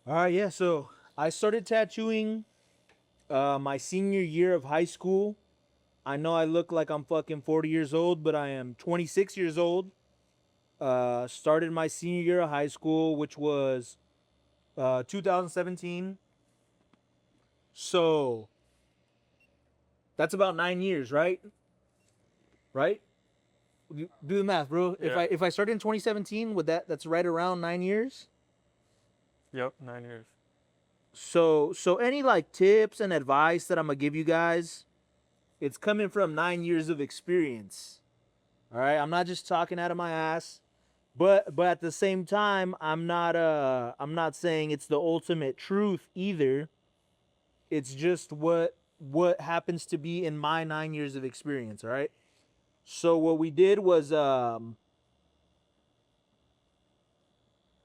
Yeah. So I started tattooing my senior year of high school. I know I look like I'm fucking 40 years old, but I am 26 years old. Started my senior year of high school, which was 2017. So that's about 9 years, right? Right? Do the math, bro. If Yeah. I started in 2017, would that's right around 9 years? Yep. 9 years. So any like tips and advice that I'm gonna give you guys, it's coming from 9 years of experience. All right, I'm not just talking out of my ass, but at the same time, I'm not saying it's the ultimate truth either. It's just what happens to be in my 9 years of experience. All right. So what we did was I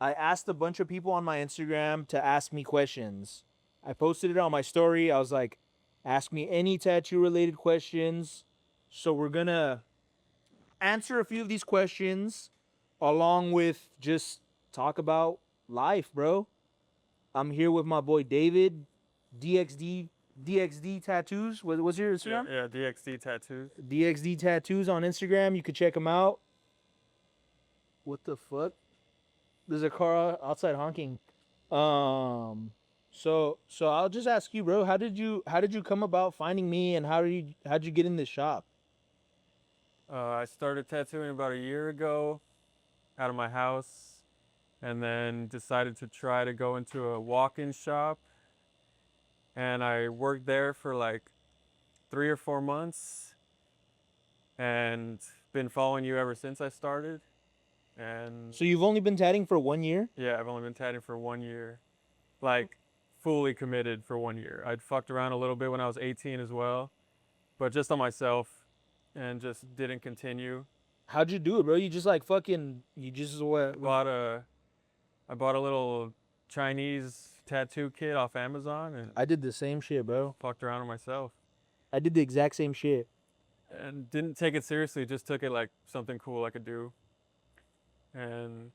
asked a bunch of people on my Instagram to ask me questions. I posted it on my story. I was like, ask me any tattoo related questions. So we're gonna answer a few of these questions along with just talk about life, bro. I'm here with my boy David, DXD Tattoos. What's your Yeah. Instagram? Yeah. DXD tattoos. DXD Tattoos on Instagram. You could check him out. What the fuck? There's a car outside honking. Um, so I'll just ask you, bro. How did you come about finding me, and how'd you get in this shop? I started tattooing about a year ago out of my house, and then decided to try to go into a walk-in shop. And I worked there for like 3 or 4 months, and been following you ever since I started. And So you've only been tatting for 1 year? yeah, I've only been tatting for 1 year, like fully committed for 1 year. I'd fucked around a little bit when I was 18 as well, but just on myself, and just didn't continue. How'd you do it, bro? You just like fucking. You just what? Bought a I bought a little Chinese tattoo kit off Amazon and I did the same shit, bro. fucked around with myself. I did the exact same shit. And didn't take it seriously, just took it like something cool I could do. And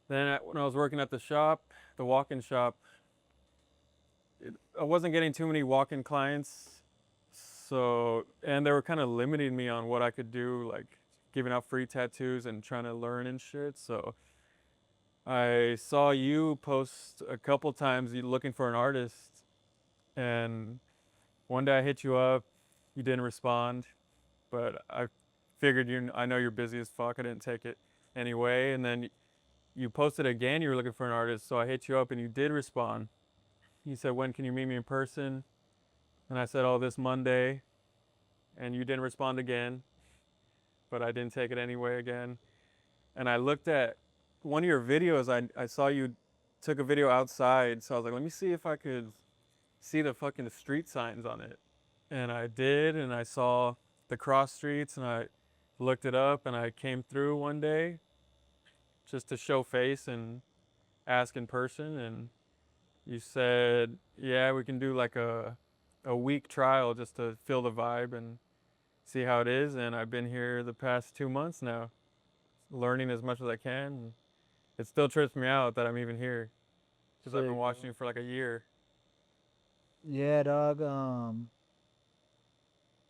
then when I was working at the shop, the walk-in shop, I wasn't getting too many walk-in clients. So, and they were kind of limiting me on what I could do, like giving out free tattoos and trying to learn and shit. So I saw you post a couple times you looking for an artist, and one day I hit you up, you didn't respond, but I figured I know you're busy as fuck. I didn't take it anyway, and then you posted again. You were looking for an artist, so I hit you up, and you did respond. You said, "When can you meet me in person?" And I said, "Oh, this Monday," and you didn't respond again, but I didn't take it anyway again. And I looked at one of your videos. I saw you took a video outside, so I was like, let me see if I could see the fucking street signs on it. And I did, and I saw the cross streets, and I looked it up, and I came through one day just to show face and ask in person. And you said, yeah, we can do like a week trial just to feel the vibe and see how it is. And I've been here the past 2 months now, learning as much as I can. It still trips me out that I'm even here because I've been watching you for like a year. Yeah, dog.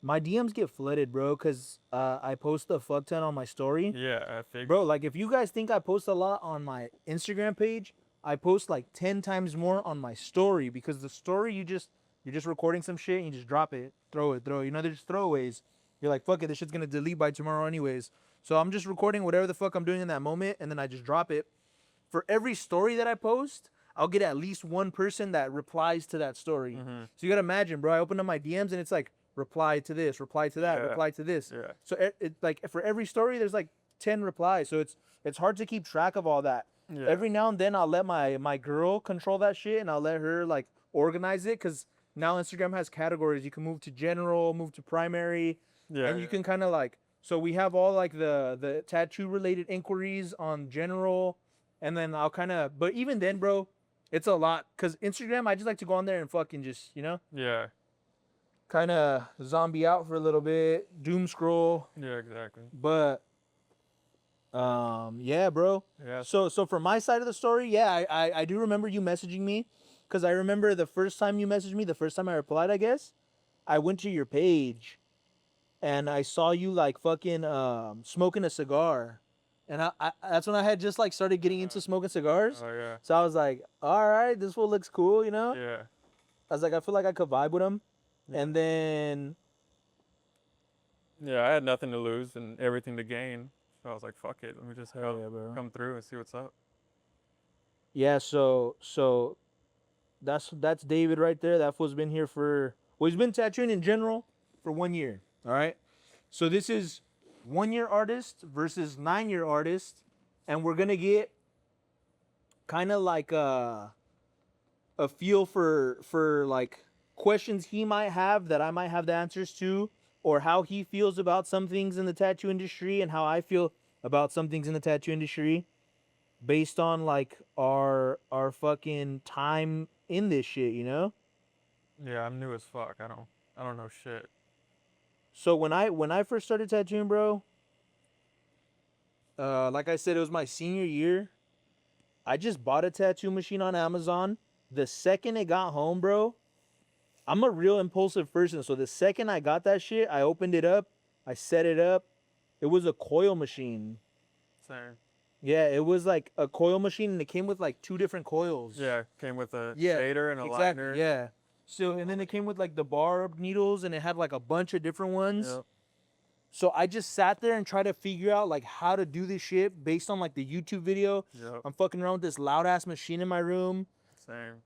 My DMs get flooded, bro, cause I post a fuck ton on my story. Yeah, I figured. Bro, like if you guys think I post a lot on my Instagram page, I post like 10 times more on my story, because the story you're just recording some shit and you just drop it, throw it. You know, they're just throwaways. You're like, fuck it, this shit's gonna delete by tomorrow anyways. So I'm just recording whatever the fuck I'm doing in that moment, and then I just drop it. For every story that I post, I'll get at least one person that replies to that story. Mm-hmm. So you gotta imagine, bro. I open up my DMs and it's like reply to this, reply to that, Yeah. reply to this. Yeah. So it like for every story, there's like 10 replies. So it's hard to keep track of all that. Yeah. Every now and then I'll let my girl control that shit, and I'll let her like organize it, because now Instagram has categories. You can move to general, move to primary, Yeah. and you can kind of like, so we have all like the tattoo related inquiries on general, and then I'll kind of, but even then, bro, it's a lot, because Instagram, I just like to go on there and fucking just, Yeah. kind of zombie out for a little bit, doom scroll. Yeah, exactly. But Yeah, bro. Yeah. So from my side of the story, yeah, I do remember you messaging me, because I remember the first time you messaged me, the first time I replied, I guess, I went to your page and I saw you like fucking smoking a cigar, and I that's when I had just like started getting into smoking cigars. Oh yeah. So I was like, all right, this fool looks cool, you know. Yeah. I was like, I feel like I could vibe with him, Yeah. and then Yeah, I had nothing to lose and everything to gain. So I was like, fuck it. Let me just yeah, bro. come through and see what's up. Yeah, so that's David right there. That fool's been here for, well, he's been tattooing in general for 1 year. All right. So this is 1 year artist versus 9 year artist, and we're gonna get kind of like a feel for like questions he might have that I might have the answers to, or how he feels about some things in the tattoo industry and how I feel about some things in the tattoo industry, based on like our fucking time in this shit, you know? Yeah, I'm new as fuck. I don't know shit. So when I first started tattooing, bro, like I said, it was my senior year. I just bought a tattoo machine on Amazon. The second it got home, bro, I'm a real impulsive person. So the second I got that shit, I opened it up, I set it up. It was a coil machine. Same. Yeah, it was like a coil machine, and it came with like two different coils. Yeah, came with a Yeah, shader and a exactly. liner. Yeah. So and then it came with like the barb needles, and it had like a bunch of different ones. Yep. So I just sat there and tried to figure out like how to do this shit based on like the YouTube video. Yep. I'm fucking around with this loud ass machine in my room, Same.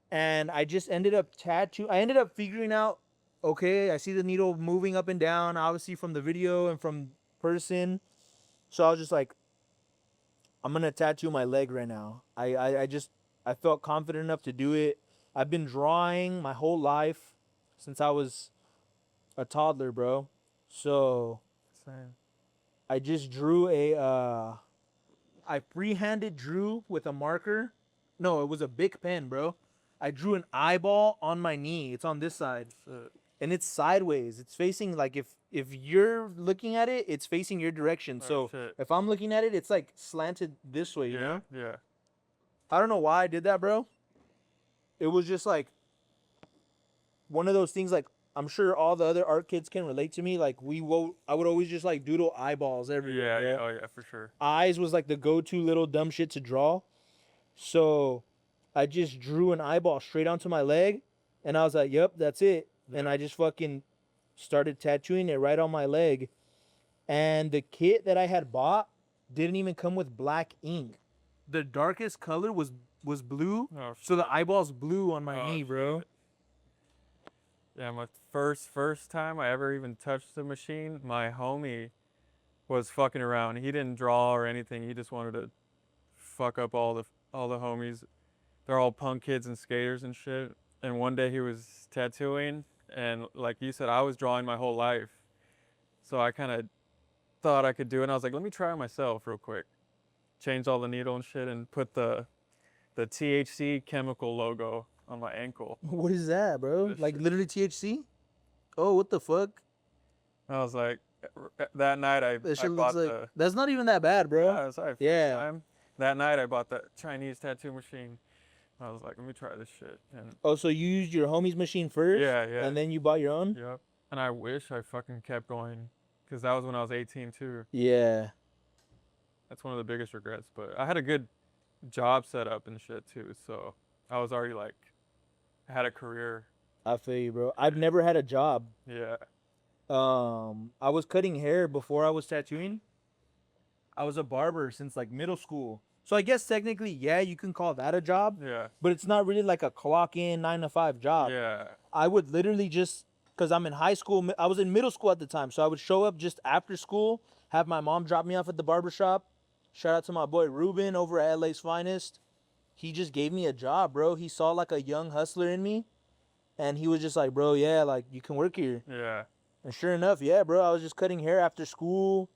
and I just ended up I ended up figuring out, okay, I see the needle moving up and down, obviously from the video and from person. So I was just like, I'm gonna tattoo my leg right now. I felt confident enough to do it. I've been drawing my whole life since I was a toddler, bro. So Same. I just drew I freehanded drew with a marker. No, it was a big pen, bro. I drew an eyeball on my knee. It's on this side. Shit. And it's sideways. It's facing like if you're looking at it, it's facing your direction. Oh, So shit. if I'm looking at it, it's like slanted this way, you Yeah. know? Yeah. I don't know why I did that, bro. It was just like one of those things, like I'm sure all the other art kids can relate to me. Like I would always just like doodle eyeballs everywhere. Yeah. Yeah. Yeah. Oh yeah, for sure. Eyes was like the go-to little dumb shit to draw. So I just drew an eyeball straight onto my leg, and I was like, "Yep, that's it." And Yeah. I just fucking started tattooing it right on my leg. And the kit that I had bought didn't even come with black ink. The darkest color was blue. Oh, So the eyeball's blue on my Oh, knee, bro. yeah, my first time I ever even touched the machine, my homie was fucking around. He didn't draw or anything. He just wanted to fuck up all the homies. They're all punk kids and skaters and shit. And one day he was tattooing, and like you said, I was drawing my whole life. So I kind of thought I could do it. And I was like, let me try it myself real quick. Change all the needle and shit, and put the THC chemical logo on my ankle. What is that, bro? This Like shit. literally THC? Oh, what the fuck? I was like, that night I That shit bought looks like the. that's not even that bad, bro. Yeah, it was alright, first Yeah. time. That night I bought that Chinese tattoo machine. I was like, let me try this shit. And Oh, so you used your homie's machine first? Yeah, yeah. And then you bought your own? yep. And I wish I fucking kept going, because that was when I was 18 too. Yeah. That's one of the biggest regrets. But I had a good job set up and shit too, so I was already like, I had a career. I feel you, bro. I've never had a job. Yeah. I was cutting hair before I was tattooing. I was a barber since like middle school. So I guess technically, yeah, you can call that a job, Yeah. but it's not really like a clock in 9 to 5 job. Yeah. I would literally just, because I'm in high school, I was in middle school at the time, so I would show up just after school, have my mom drop me off at the barbershop. Shout out to my boy Ruben over at LA's Finest. He just gave me a job, bro. He saw like a young hustler in me, and he was just like, bro, yeah, like you can work here. Yeah. And sure enough, yeah, bro, I was just cutting hair after school,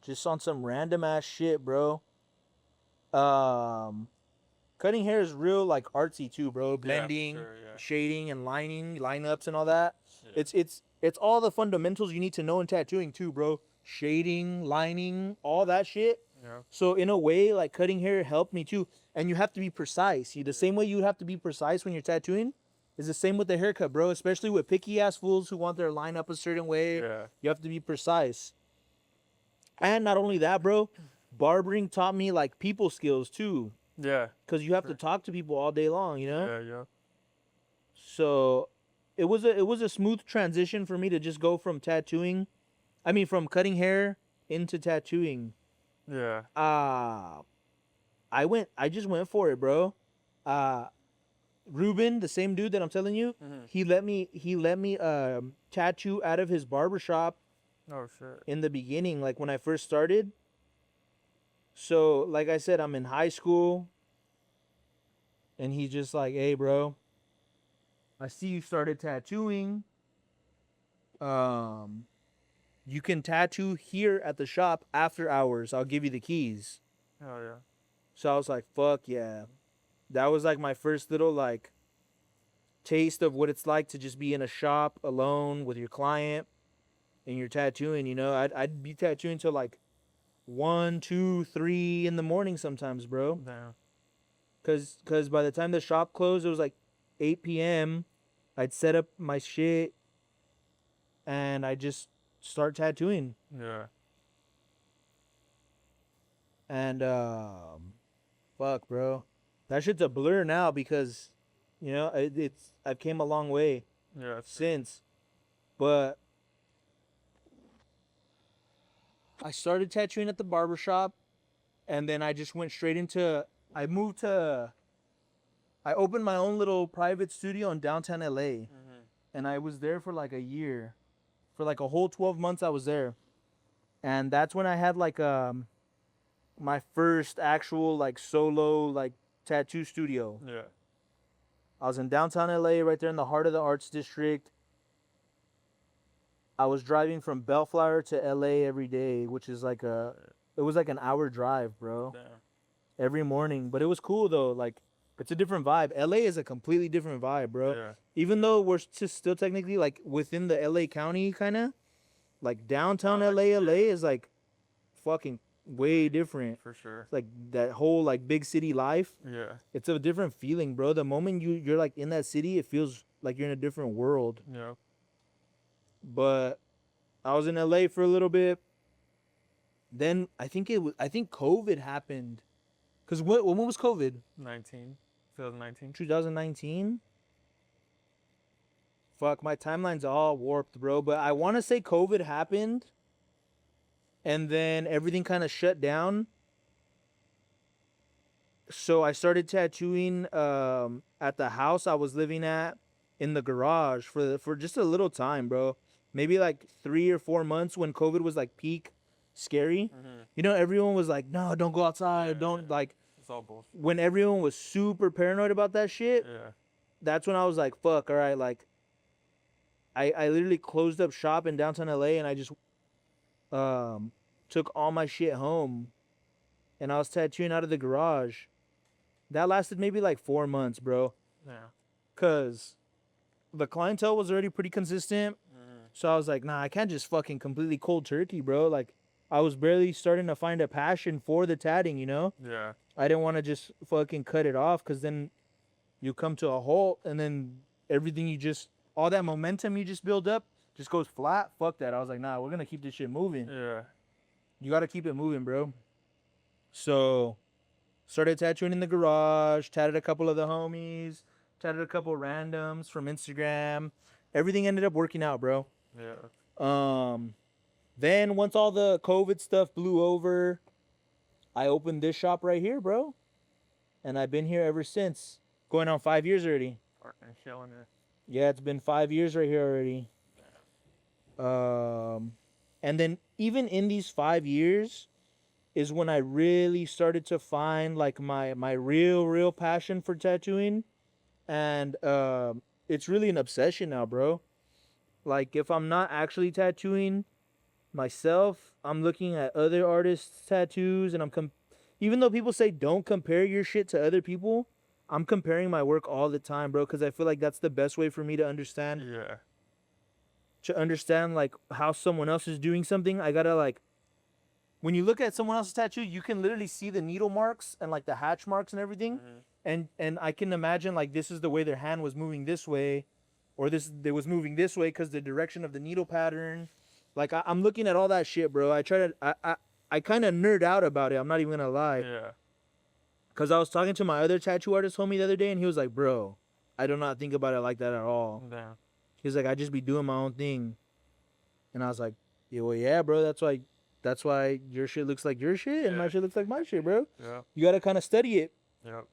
just on some random ass shit, bro. Cutting hair is real like artsy too, bro. Blending, sure, yeah. shading, and lining, lineups, and all that. Yeah. It's all the fundamentals you need to know in tattooing too, bro. shading, lining, all that shit. Yeah. So in a way, like cutting hair helped me too. And you have to be precise. See, the same way you have to be precise when you're tattooing is the same with the haircut, bro. Especially with picky ass fools who want their line up a certain way. Yeah. You have to be precise. And not only that, bro, barbering taught me like people skills too. Yeah. Cause you have to talk to people all day long, you know? Yeah. Yeah. So it was a smooth transition for me to just go from tattooing. I mean from cutting hair into tattooing. Yeah. I just went for it, bro. Ruben, the same dude that I'm telling you, he let me tattoo out of his barbershop Oh shit. in the beginning, like when I first started. So, like I said, I'm in high school and he's just like, "Hey, bro, I see you started tattooing. You can tattoo here at the shop after hours. I'll give you the keys." Oh yeah. So I was like, "Fuck yeah." That was like my first little like taste of what it's like to just be in a shop alone with your client and you're tattooing, you know. I'd be tattooing till like 1, 2, 3 in the morning sometimes, bro. Damn. Cause by the time the shop closed, it was like 8 p.m. I'd set up my shit and I just start tattooing. Yeah. And fuck, bro, that shit's a blur now because, you know, I've came a long way Yeah. since, but I started tattooing at the barbershop and then I just went straight into, I opened my own little private studio in downtown LA and I was there for like a year. For like a whole 12 months I was there. And that's when I had like my first actual like solo like tattoo studio. Yeah. I was in downtown LA, right there in the heart of the arts district. I was driving from Bellflower to LA every day, which is like it was like an hour drive, bro. Damn. Every morning. But it was cool though. Like, it's a different vibe. LA is a completely different vibe, bro. Yeah. Even though we're still technically like within the LA County, kind of like downtown LA is like fucking way different. For sure. It's like that whole like big city life. Yeah. It's a different feeling, bro. The moment you're like in that city, it feels like you're in a different world. Yeah. But I was in LA for a little bit. Then I think COVID happened. Cause when was COVID? 2019. 2019. Fuck, my timeline's all warped, bro. But I want to say COVID happened, and then everything kind of shut down. So I started tattooing at the house I was living at in the garage for just a little time, bro. Maybe like 3 or 4 months when COVID was like peak scary. You know, everyone was like, "No, don't go outside. Don't like." It's all bullshit. When everyone was super paranoid about that shit, Yeah. that's when I was like, "Fuck, all right." Like, I literally closed up shop in downtown LA and I just took all my shit home, and I was tattooing out of the garage. That lasted maybe like 4 months, bro. Yeah. Cause the clientele was already pretty consistent. So I was like, nah, I can't just fucking completely cold turkey, bro. Like, I was barely starting to find a passion for the tatting, you know? Yeah. I didn't want to just fucking cut it off because then you come to a halt and then everything all that momentum you just build up just goes flat. Fuck that. I was like, nah, we're going to keep this shit moving. Yeah. You got to keep it moving, bro. So, started tattooing in the garage, tatted a couple of the homies, tatted a couple randoms from Instagram. Everything ended up working out, bro. Yeah. Then once all the COVID stuff blew over, I opened this shop right here, bro. And I've been here ever since. Going on 5 years already. Fucking killing it. Yeah, it's been 5 years right here already. And then even in these 5 years is when I really started to find like my real passion for tattooing. And it's really an obsession now, bro. Like, if I'm not actually tattooing myself, I'm looking at other artists' tattoos, and even though people say don't compare your shit to other people, I'm comparing my work all the time, bro, because I feel like that's the best way for me to understand Yeah. to understand like how someone else is doing something, I gotta like when you look at someone else's tattoo, you can literally see the needle marks and like the hatch marks and everything. And I can imagine like this is the way their hand was moving this way, or this they was moving this way because the direction of the needle pattern. Like I'm looking at all that shit, bro. I kind of nerd out about it. I'm not even gonna lie. Yeah. Cause I was talking to my other tattoo artist homie the other day, and he was like, "Bro, I do not think about it like that at all." Damn. He's like, "I just be doing my own thing," and I was like, "Yeah, well, yeah, bro. That's why your shit looks like your shit, and my Yeah. shit looks like my shit, bro. Yeah. You gotta kind of study it." Yep.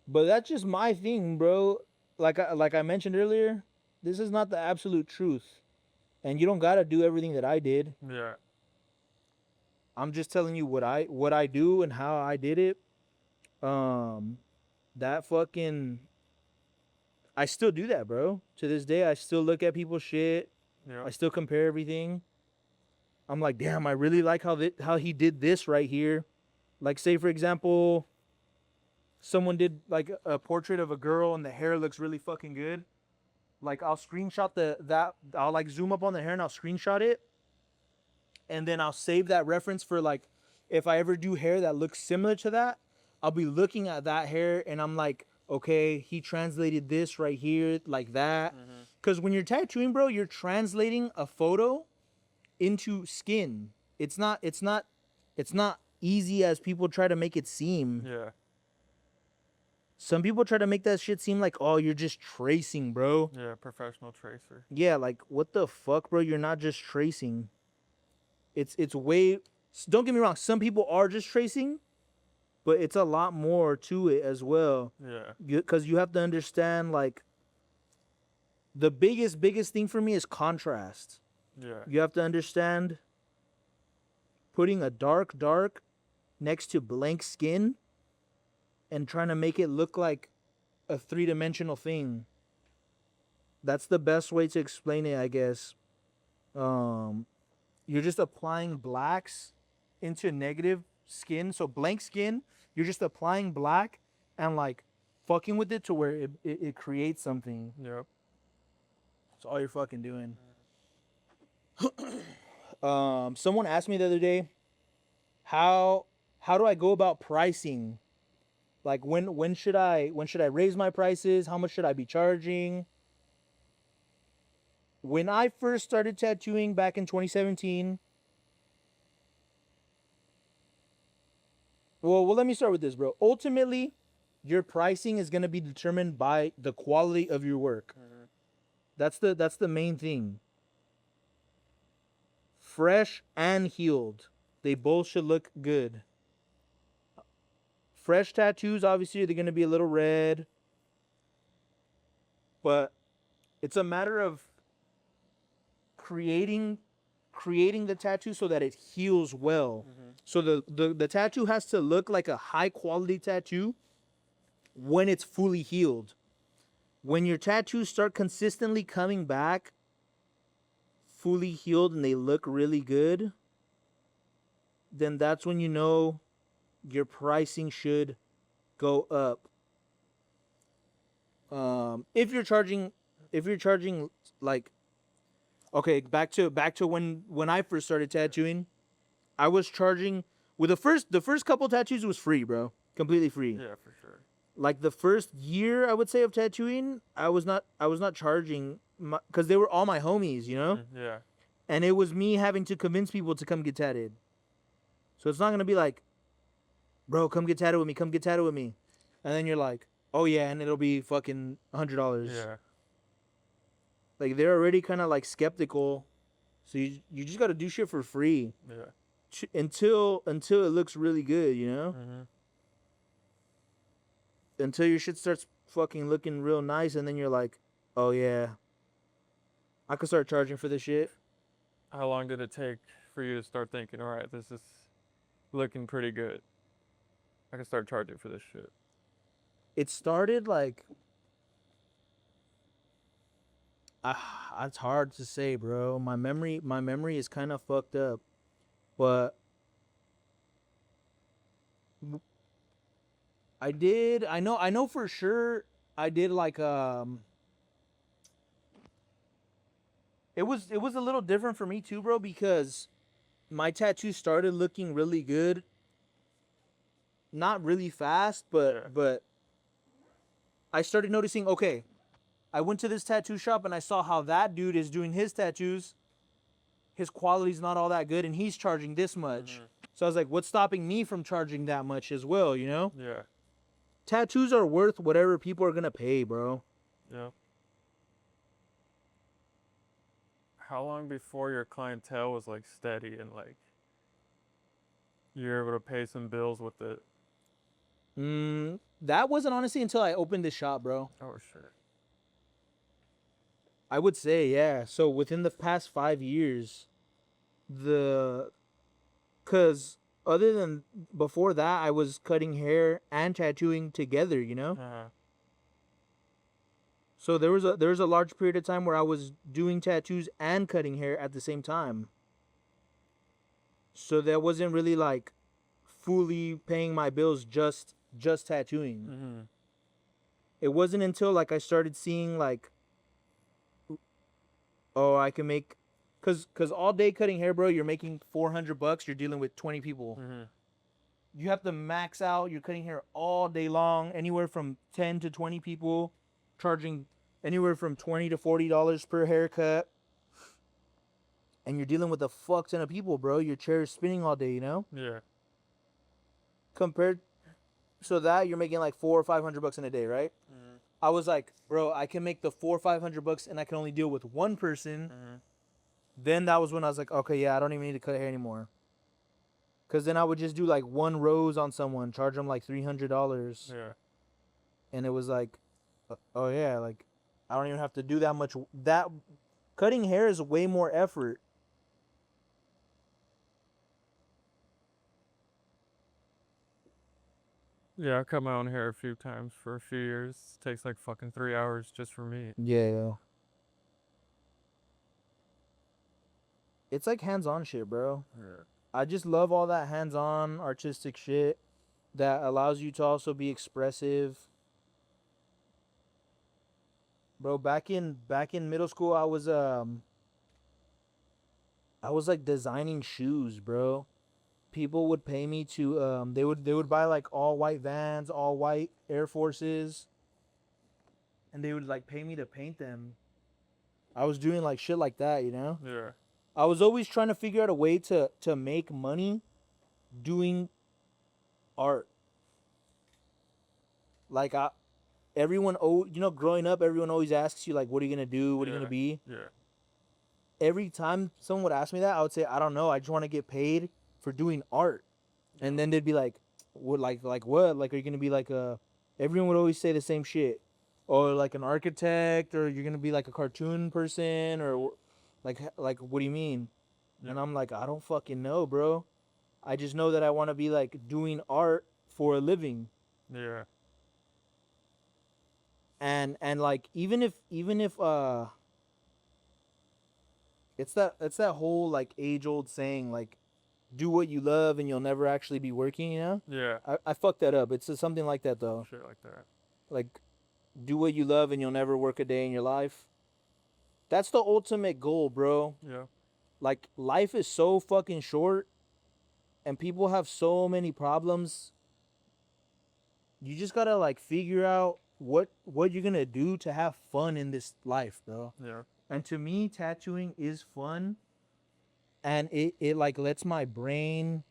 But that's just my thing, bro. Like I mentioned earlier, this is not the absolute truth, and you don't gotta do everything that I did. Yeah. I'm just telling you what I do and how I did it. That fucking I still do that, bro. To this day, I still look at people's shit. Yeah. I still compare everything. I'm like, damn, I really like how he did this right here. Like, say for example, someone did like a portrait of a girl and the hair looks really fucking good. Like, I'll screenshot I'll like zoom up on the hair and I'll screenshot it, and then I'll save that reference for like if I ever do hair that looks similar to that, I'll be looking at that hair and I'm like, okay, he translated this right here like that. Because when you're tattooing, bro, you're translating a photo into skin. It's not easy as people try to make it seem. Yeah. Some people try to make that shit seem like, oh, you're just tracing, bro. Yeah. Professional tracer. Yeah, like what the fuck, bro? You're not just tracing. It's way. Don't get me wrong. Some people are just tracing, but it's a lot more to it as well. Yeah. Because you have to understand, like, the biggest thing for me is contrast. Yeah. You have to understand putting a dark next to blank skin and trying to make it look like a three-dimensional thing. That's the best way to explain it, I guess. You're just applying blacks into negative skin. So blank skin, you're just applying black and like fucking with it to where it creates something. Yep. That's all you're fucking doing. Someone asked me the other day, how do I go about pricing? Like when should I raise my prices? How much should I be charging? When I first started tattooing back in 2017, well, let me start with this, bro. Ultimately, your pricing is going to be determined by the quality of your work. That's the main thing. Fresh and healed, they both should look good. Fresh tattoos, obviously, they're going to be a little red, but it's a matter of creating the tattoo so that it heals well. So the tattoo has to look like a high quality tattoo when it's fully healed. When your tattoos start consistently coming back fully healed and they look really good, then that's when you know your pricing should go up. If you're charging like, okay, back to when I first started tattooing, I was charging with the first couple tattoos was free, bro, completely free. Yeah, for sure. Like the first year, I would say, of tattooing, I was not charging because they were all my homies, you know. Yeah. And it was me having to convince people to come get tatted. So it's not gonna be like, bro, come get tatted with me, and then you're like, oh yeah, and it'll be fucking $100. Yeah. Like they're already kind of like skeptical, so you just gotta do shit for free. Yeah. Until it looks really good, you know. Until your shit starts fucking looking real nice, and then you're like, oh yeah, I could start charging for this shit. How long did it take for you to start thinking, all right, this is looking pretty good, I can start charging for this shit? It started like, it's hard to say, bro. My memory is kind of fucked up, but I know for sure I did like it was a little different for me too, bro, because my tattoo started looking really good. Not really fast, Yeah. but I started noticing, okay, I went to this tattoo shop and I saw how that dude is doing his tattoos. His quality's not all that good and he's charging this much. So I was like, what's stopping me from charging that much as well, you know? Yeah. Tattoos are worth whatever people are gonna pay, bro. Yeah. How long before your clientele was like steady and like you're able to pay some bills with it? That wasn't honestly until I opened this shop, bro. Oh shit. I would say, yeah. So within the past 5 years, cause other than before that, I was cutting hair and tattooing together, you know? Uh-huh. So there was a large period of time where I was doing tattoos and cutting hair at the same time. So that wasn't really like fully paying my bills just tattooing. Mm-hmm. It wasn't until like I started seeing like, oh, I can make, cause all day cutting hair, bro, you're making $400. You're dealing with 20 people. Mm-hmm. You have to max out. You're cutting hair all day long, anywhere from 10 to 20 people, charging anywhere from $20 to $40 per haircut. And you're dealing with a fuck ton of people, bro. Your chair is spinning all day, you know? Yeah. Compared, so that you're making like $400 or $500 in a day, right? Mm-hmm. I was like, bro, I can make the $400 or $500 and I can only deal with one person. Mm-hmm. Then that was when I was like, okay, yeah, I don't even need to cut hair anymore. Cause then I would just do like one rose on someone, charge them like $300, Yeah. and it was like, oh yeah, like I don't even have to do that much. That cutting hair is way more effort. Yeah, I cut my own hair a few times for a few years. It takes like fucking 3 hours just for me. Yeah. It's like hands-on shit, bro. Yeah. I just love all that hands-on artistic shit that allows you to also be expressive. Bro, back in middle school, I was like designing shoes, bro. People would pay me to they would buy like all white Vans, all white Air Forces, and they would like pay me to paint them. I was doing like shit like that, you know? Yeah. I was always trying to figure out a way to make money doing art. Like everyone, growing up, everyone always asks you like, what are you gonna do? What are you gonna be? Yeah. Every time someone would ask me that, I would say, I don't know. I just want to get paid for doing art. And then they'd be like, what, like what? Like, are you gonna be like a? Everyone would always say the same shit, or like an architect, or you're gonna be like a cartoon person, or like what do you mean? Yeah. And I'm like, I don't fucking know, bro. I just know that I want to be like doing art for a living. Yeah. And like even if it's that whole like age old saying like do what you love and you'll never actually be working, you know? Yeah. I fucked that up. It's something like that though. Shit like that. Like do what you love and you'll never work a day in your life. That's the ultimate goal, bro. Yeah. Like life is so fucking short and people have so many problems. You just got to like figure out what you're going to do to have fun in this life, bro. Yeah. And to me, tattooing is fun, and it like lets my brain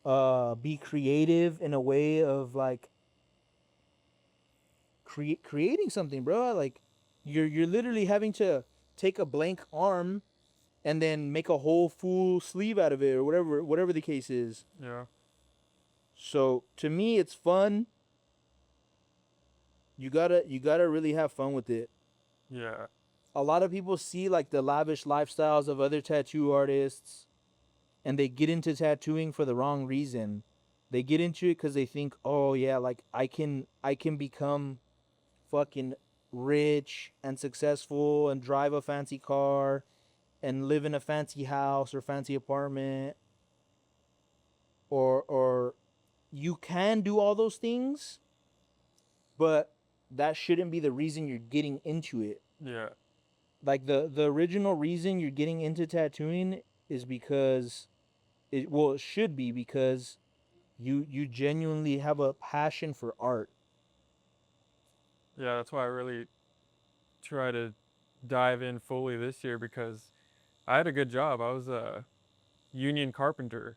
be creative in a way of like creating something, bro. Like you're literally having to take a blank arm and then make a whole full sleeve out of it or whatever the case is. Yeah. So to me, it's fun. You gotta really have fun with it. Yeah. A lot of people see like the lavish lifestyles of other tattoo artists and they get into tattooing for the wrong reason. They get into it because they think, oh yeah, like I can become fucking rich and successful and drive a fancy car and live in a fancy house or fancy apartment. Or you can do all those things, but that shouldn't be the reason you're getting into it. Yeah. Like the original reason you're getting into tattooing is because it should be because you genuinely have a passion for art. Yeah, that's why I really try to dive in fully this year because I had a good job. I was a union carpenter.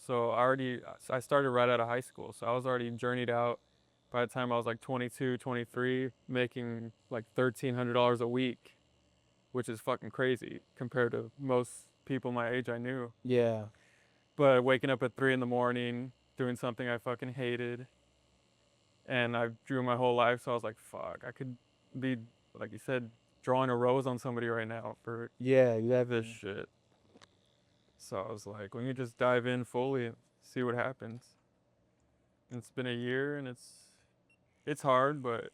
So I started right out of high school. So I was already journeyed out by the time I was like 22, 23, making like $1,300 a week, which is fucking crazy compared to most people my age I knew. Yeah. But waking up at 3 in the morning, doing something I fucking hated, and I drew my whole life. So I was like, fuck, I could be, like you said, drawing a rose on somebody right now for Yeah, this exactly. shit. So I was like, let me just dive in fully and see what happens. And it's been a year and it's hard, but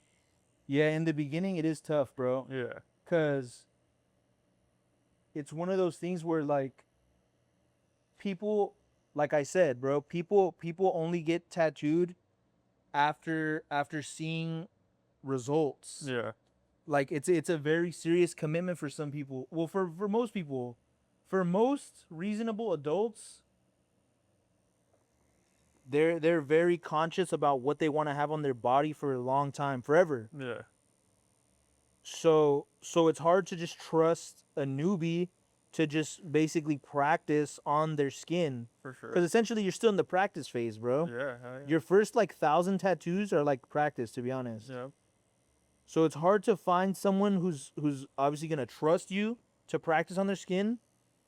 Yeah, in the beginning it is tough, bro, yeah. cuz it's one of those things where like people, like I said, bro, people only get tattooed after seeing results. Yeah. Like it's a very serious commitment for some people. Well, for most people, for most reasonable adults, they're very conscious about what they want to have on their body for a long time, forever. Yeah. So it's hard to just trust a newbie to just basically practice on their skin, For sure. because essentially you're still in the practice phase, bro. Yeah. Hell yeah. Your first like 1,000 tattoos are like practice, to be honest. Yeah. So it's hard to find someone who's obviously gonna trust you to practice on their skin,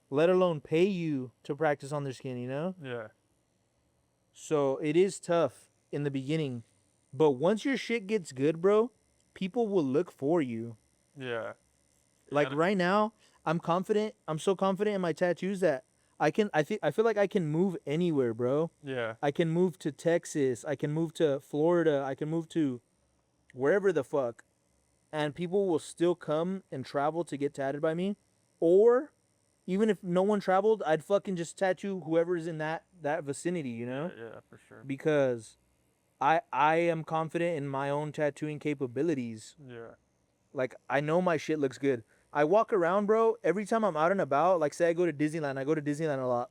let alone pay you to practice on their skin, you know? Yeah. So it is tough in the beginning. But once your shit gets good, bro, people will look for you. Yeah. Like And right now, I'm confident. I'm so confident in my tattoos that I feel like I can move anywhere, bro. yeah. I can move to Texas, I can move to Florida, I can move to wherever the fuck, and people will still come and travel to get tatted by me. Or even if no one traveled, I'd fucking just tattoo whoever's in that vicinity, you know? Yeah, for sure. Because I am confident in my own tattooing capabilities. Yeah. Like I know my shit looks good. I walk around, bro, every time I'm out and about, like say I go to Disneyland, I go to Disneyland a lot.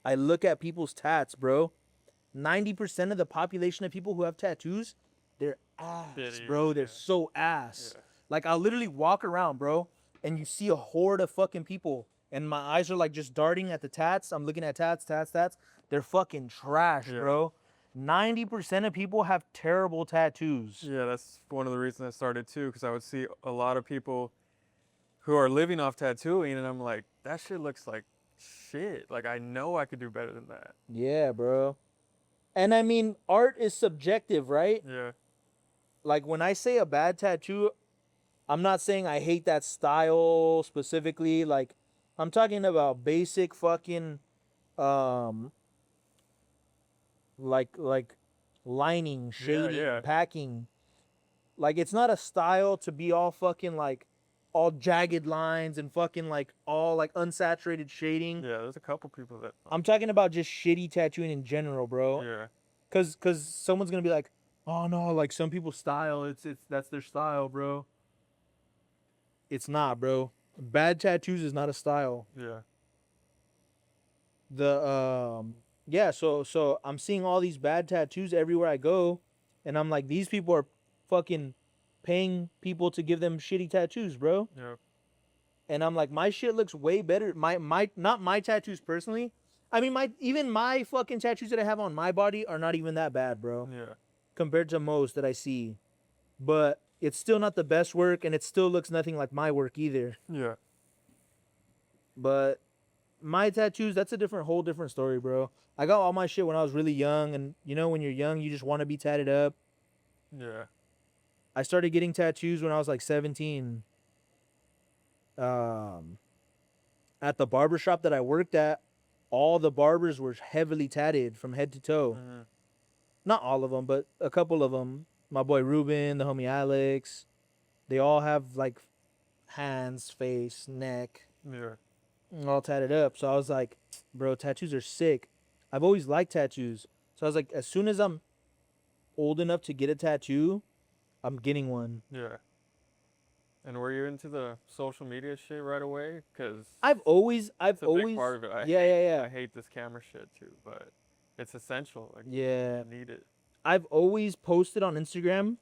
I look at people's tats, bro. 90% of the population of people who have tattoos, they're ass, Bitty, bro. They're yeah. so ass. Yeah. Like I'll literally walk around, bro, and you see a horde of fucking people, and my eyes are like just darting at the tats. I'm looking at tats, tats, tats. They're fucking trash, Yeah. bro. 90% of people have terrible tattoos. Yeah, that's one of the reasons I started too, because I would see a lot of people who are living off tattooing, and I'm like, that shit looks like shit. Like I know I could do better than that. Yeah, bro. And I mean, art is subjective, right? Yeah. Like when I say a bad tattoo, I'm not saying I hate that style specifically. Like I'm talking about basic fucking um like lining, shading, yeah. packing. Like it's not a style to be all fucking like all jagged lines and fucking like all like unsaturated shading. Yeah, there's a couple people that. I'm talking about just shitty tattooing in general, bro. Yeah. Cause someone's gonna be like, oh no, like some people's style, it's that's their style, bro. It's not, bro. Bad tattoos is not a style. Yeah. The yeah, so I'm seeing all these bad tattoos everywhere I go, and I'm like, these people are fucking paying people to give them shitty tattoos, bro. Yeah. And I'm like, my shit looks way better. My not my tattoos personally. I mean, my fucking tattoos that I have on my body are not even that bad, bro, Yeah. compared to most that I see. But it's still not the best work, and it still looks nothing like my work either. Yeah. But my tattoos, that's a whole different story, bro. I got all my shit when I was really young, and you know, when you're young, you just want to be tatted up. Yeah. I started getting tattoos when I was like 17. At the barber shop that I worked at, all the barbers were heavily tatted from head to toe. Mhm. Not all of them, but a couple of them. My boy Ruben, the homie Alex, they all have like hands, face, neck, Yeah. all tatted up. So I was like, bro, tattoos are sick. I've always liked tattoos. So I was like, as soon as I'm old enough to get a tattoo, I'm getting one. Yeah. And were you into the social media shit right away? Cause I've always it's a big part of it. yeah, yeah, yeah. I hate this camera shit too, but it's essential. Like Yeah. you need it. I've always posted on Instagram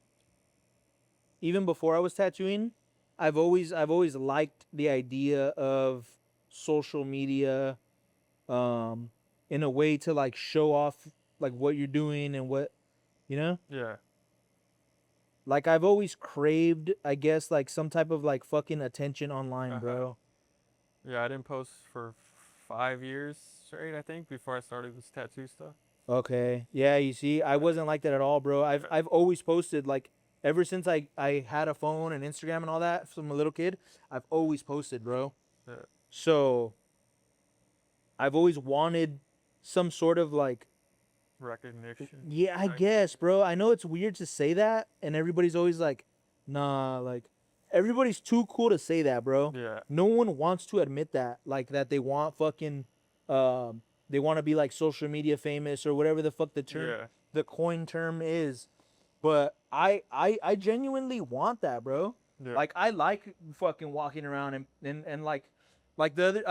even before I was tattooing. I've always liked the idea of social media um in a way to like show off like what you're doing and what, you know? Yeah. Like I've always craved, I guess, like some type of like fucking attention online, Uh-huh. bro. Yeah, I didn't post for 5 years straight, I think, before I started this tattoo stuff. Okay. Yeah, you see, I wasn't like that at all, bro. I've always posted like ever since I had a phone and Instagram and all that from a little kid, I've always posted, bro. Yeah. So I've always wanted some sort of like Recognition. yeah, I Right. guess, bro. I know it's weird to say that and everybody's always like, "Nah, like everybody's too cool to say that, bro." Yeah. No one wants to admit that like that they want fucking they want to be like social media famous or whatever the fuck the term Yeah. the coin term is. But I genuinely want that, bro. Yeah. Like I like fucking walking around and like the other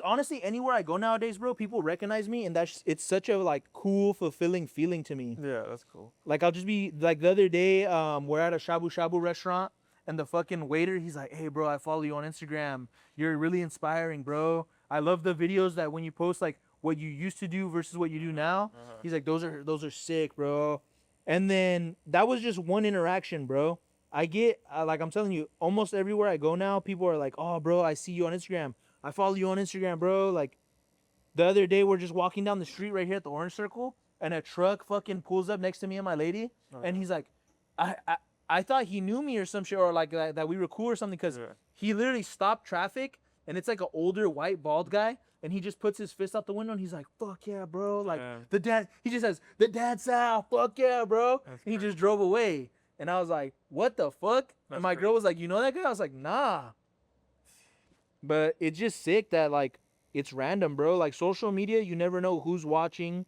honestly anywhere I go nowadays, bro, people recognize me and it's such a like cool, fulfilling feeling to me. Yeah, that's cool. Like I'll just be like the other day, we're at a shabu shabu restaurant and the fucking waiter, he's like, "Hey, bro, I follow you on Instagram. You're really inspiring, bro. I love the videos that when you post like what you used to do versus what you do now." Uh-huh. He's like, those are sick, bro." And then that was just one interaction, bro. I get like I'm telling you, almost everywhere I go now, people are like, "Oh, bro, I see you on Instagram. I follow you on Instagram, bro." Like the other day, we're just walking down the street right here at the Orange Circle, and a truck fucking pulls up next to me and my lady, and he's like, I thought he knew me or some shit, or like that we were cool or something, because Yeah. he literally stopped traffic, and it's like an older white bald guy, and he just puts his fist out the window, and he's like, "Fuck yeah, bro!" Like Damn. he just says, "The Dansal, fuck yeah, bro!" That's And he crazy. just drove away, and I was like, "What the fuck?" That's And my girl was like, "You know that guy?" I was like, "Nah." But it's just sick that like it's random, bro. Like social media, you never know who's watching.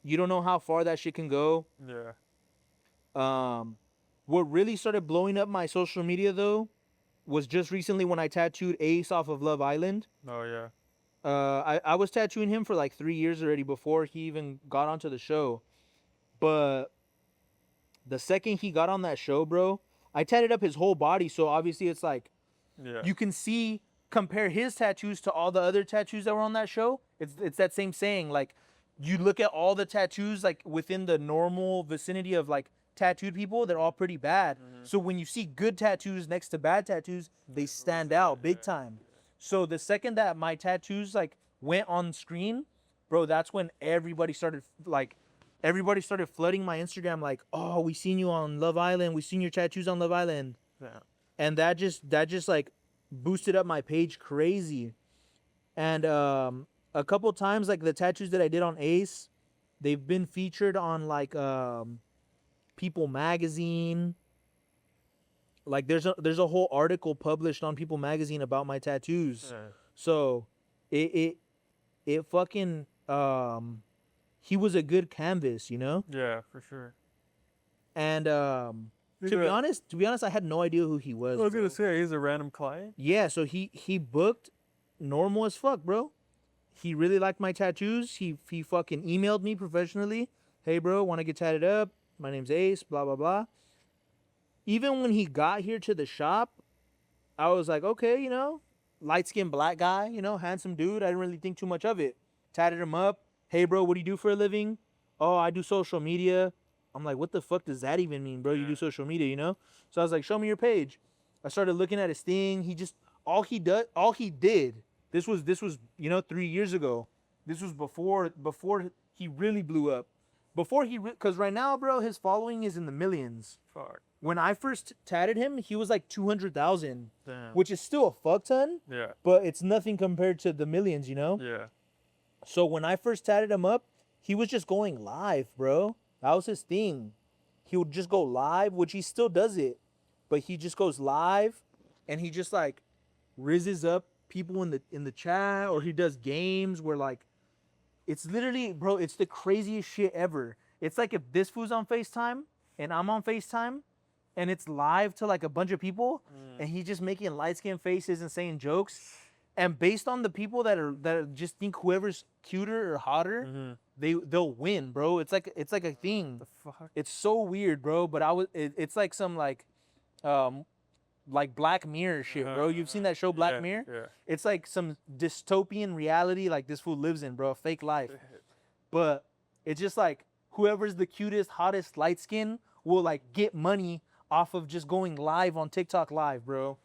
You don't know how far that shit can go. Yeah. What really started blowing up my social media though was just recently when I tattooed Ace off of Love Island. Oh yeah. I was tattooing him for like 3 years already before he even got onto the show. But the second he got on that show, bro, I tatted up his whole body. So obviously it's like Yeah. you can see, compare his tattoos to all the other tattoos that were on that show. It's that same saying, like you look at all the tattoos like within the normal vicinity of like tattooed people, they're all pretty bad. So when you see good tattoos next to bad tattoos, they stand out big time. So the second that my tattoos like went on screen, bro, that's when everybody started flooding my Instagram like, "Oh, we seen you on Love Island. We seen your tattoos on Love Island." Yeah. And that just like boosted up my page crazy. And a couple times like the tattoos that I did on Ace, they've been featured on like People magazine. Like there's a whole article published on People magazine about my tattoos. Yeah. So it fucking he was a good canvas, you know? Yeah, for sure. And to be honest, I had no idea who he was. I was bro. gonna say he's a random client. Yeah, so he booked normal as fuck, bro. He really liked my tattoos. He fucking emailed me professionally. "Hey, bro, want to get tatted up? My name's Ace, blah, blah, blah." Even when he got here to the shop, I was like, okay, you know, light-skinned black guy, you know, handsome dude. I didn't really think too much of it. Tatted him up. "Hey, bro, what do you do for a living?" "Oh, I do social media." I'm like, what the fuck does that even mean, bro? You do social media, you know? So I was like, "Show me your page." I started looking at his thing. He just all he did. This was 3 years ago. This was before he really blew up. Because right now, bro, his following is in the millions. Fuck. When I first tatted him, he was like 200,000, Damn. which is still a fuck ton, Yeah. but it's nothing compared to the millions, you know? Yeah. So when I first tatted him up, he was just going live, bro. That was his thing. He would just go live, which he still does it, but he just goes live and he just like rizzes up people in the chat, or he does games where like it's literally, bro, it's the craziest shit ever. It's like if this fool's on FaceTime and I'm on FaceTime, and it's live to like a bunch of people, and he's just making light skin faces and saying jokes. And based on the people that just think whoever's cuter or hotter, they'll win, bro. It's like a thing. The fuck? It's so weird, bro. But it's like some like Black Mirror shit, bro. You've seen that show Black Mirror? Yeah. It's like some dystopian reality like this fool lives in, bro. A fake life. But it's just like whoever's the cutest, hottest, light skin will like get money off of just going live on TikTok live, bro.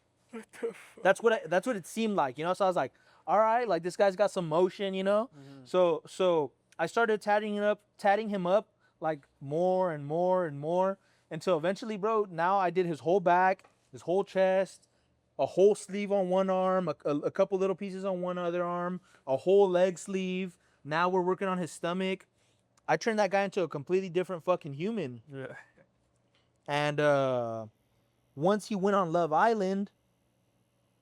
That's what it seemed like, you know. So I was like, all right, like this guy's got some motion, you know. So I started tatting him up like more and more and more until eventually, bro. Now I did his whole back, his whole chest, a whole sleeve on one arm, a couple little pieces on one other arm, a whole leg sleeve. Now we're working on his stomach. I turned that guy into a completely different fucking human. Yeah. And once he went on Love Island,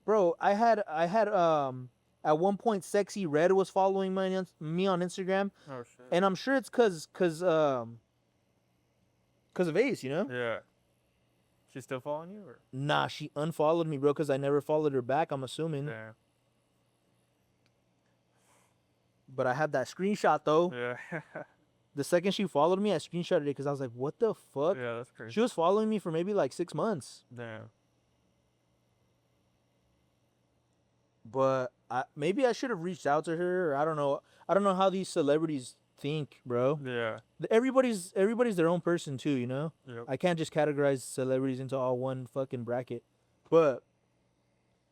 bro, I had at one point Sexy Red was following me on Instagram, Oh shit. and I'm sure it's cause of Ace, you know? Yeah. She's still following you, or? Nah, she unfollowed me, bro, cause I never followed her back. I'm assuming, Yeah. but I have that screenshot though. Yeah. The second she followed me, I screenshotted it because I was like, what the fuck? Yeah, that's crazy. She was following me for maybe like 6 months. Damn. But maybe I should have reached out to her. Or I don't know. I don't know how these celebrities think, bro. Yeah. Everybody's their own person too, you know. Yep. I can't just categorize celebrities into all one fucking bracket. But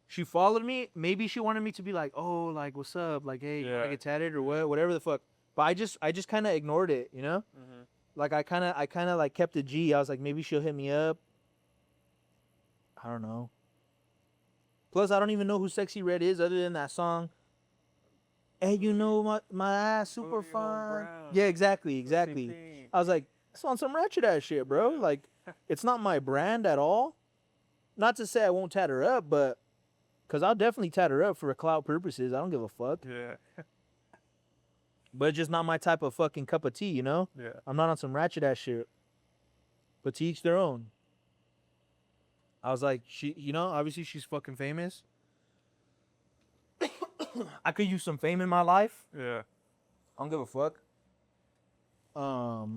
she followed me. Maybe she wanted me to be like, oh, like what's up? Like, hey, Yeah. I get tatted or whatever the fuck. But I just kind of ignored it, you know. Like I kind of like kept it G. I was like, maybe she'll hit me up. I don't know. Plus, I don't even know who Sexy Red is other than that song. Hey, you know my ass super Booty hole fun. brown. Yeah, exactly. Same thing. I was like, it's on some ratchet ass shit, bro. Like, it's not my brand at all. Not to say I won't tat her up, but because I'll definitely tat her up for clout purposes. I don't give a fuck. Yeah. But it's just not my type of fucking cup of tea, you know? Yeah. I'm not on some ratchet ass shit. But to each their own. I was like, obviously she's fucking famous. I could use some fame in my life. Yeah. I don't give a fuck. But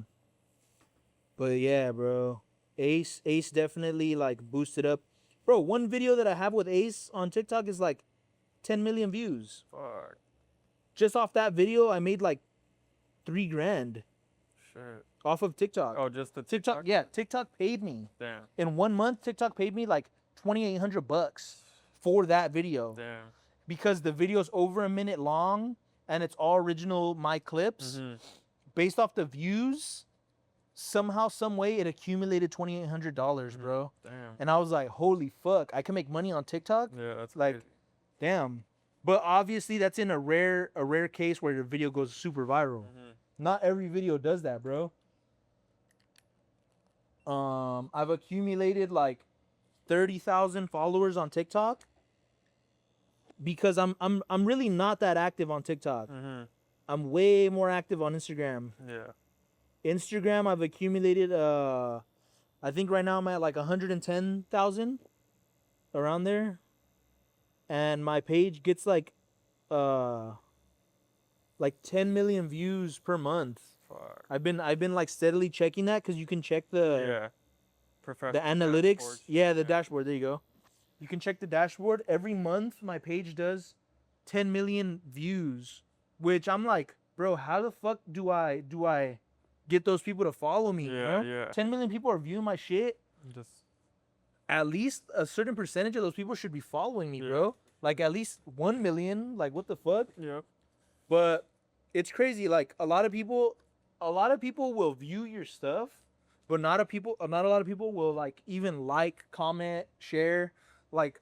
yeah, bro. Ace definitely like boosted up. Bro, one video that I have with Ace on TikTok is like 10 million views. Fuck. Just off that video, I made like $3,000 Shit. off of TikTok. Oh, just the TikTok, yeah, TikTok paid me. Damn. In 1 month, TikTok paid me like $2,800 for that video. Damn. Because the video's over a minute long and it's all original my clips. Based off the views, somehow, some way, it accumulated $2,800, bro. Damn. And I was like, holy fuck, I can make money on TikTok? Yeah, that's Like, crazy. damn. But obviously, that's in a rare case where the video goes super viral. Not every video does that, bro. I've accumulated like 30,000 followers on TikTok because I'm really not that active on TikTok. I'm way more active on Instagram. Yeah. Instagram, I've accumulated I think right now I'm at like 110,000 around there. And my page gets like 10 million views per month. Fuck. I've been like steadily checking that because you can check the analytics. dashboards. Yeah, the dashboard. There you go. You can check the dashboard every month. My page does 10 million views, which I'm like, bro, how the fuck do I get those people to follow me? Yeah, bro? yeah. 10 million people are viewing my shit. Just At least a certain percentage of those people should be following me, bro. Like at least 1 million. Like what the fuck? Yep. But it's crazy. Like a lot of people will view your stuff, but not a lot of people will like even like, comment, share. Like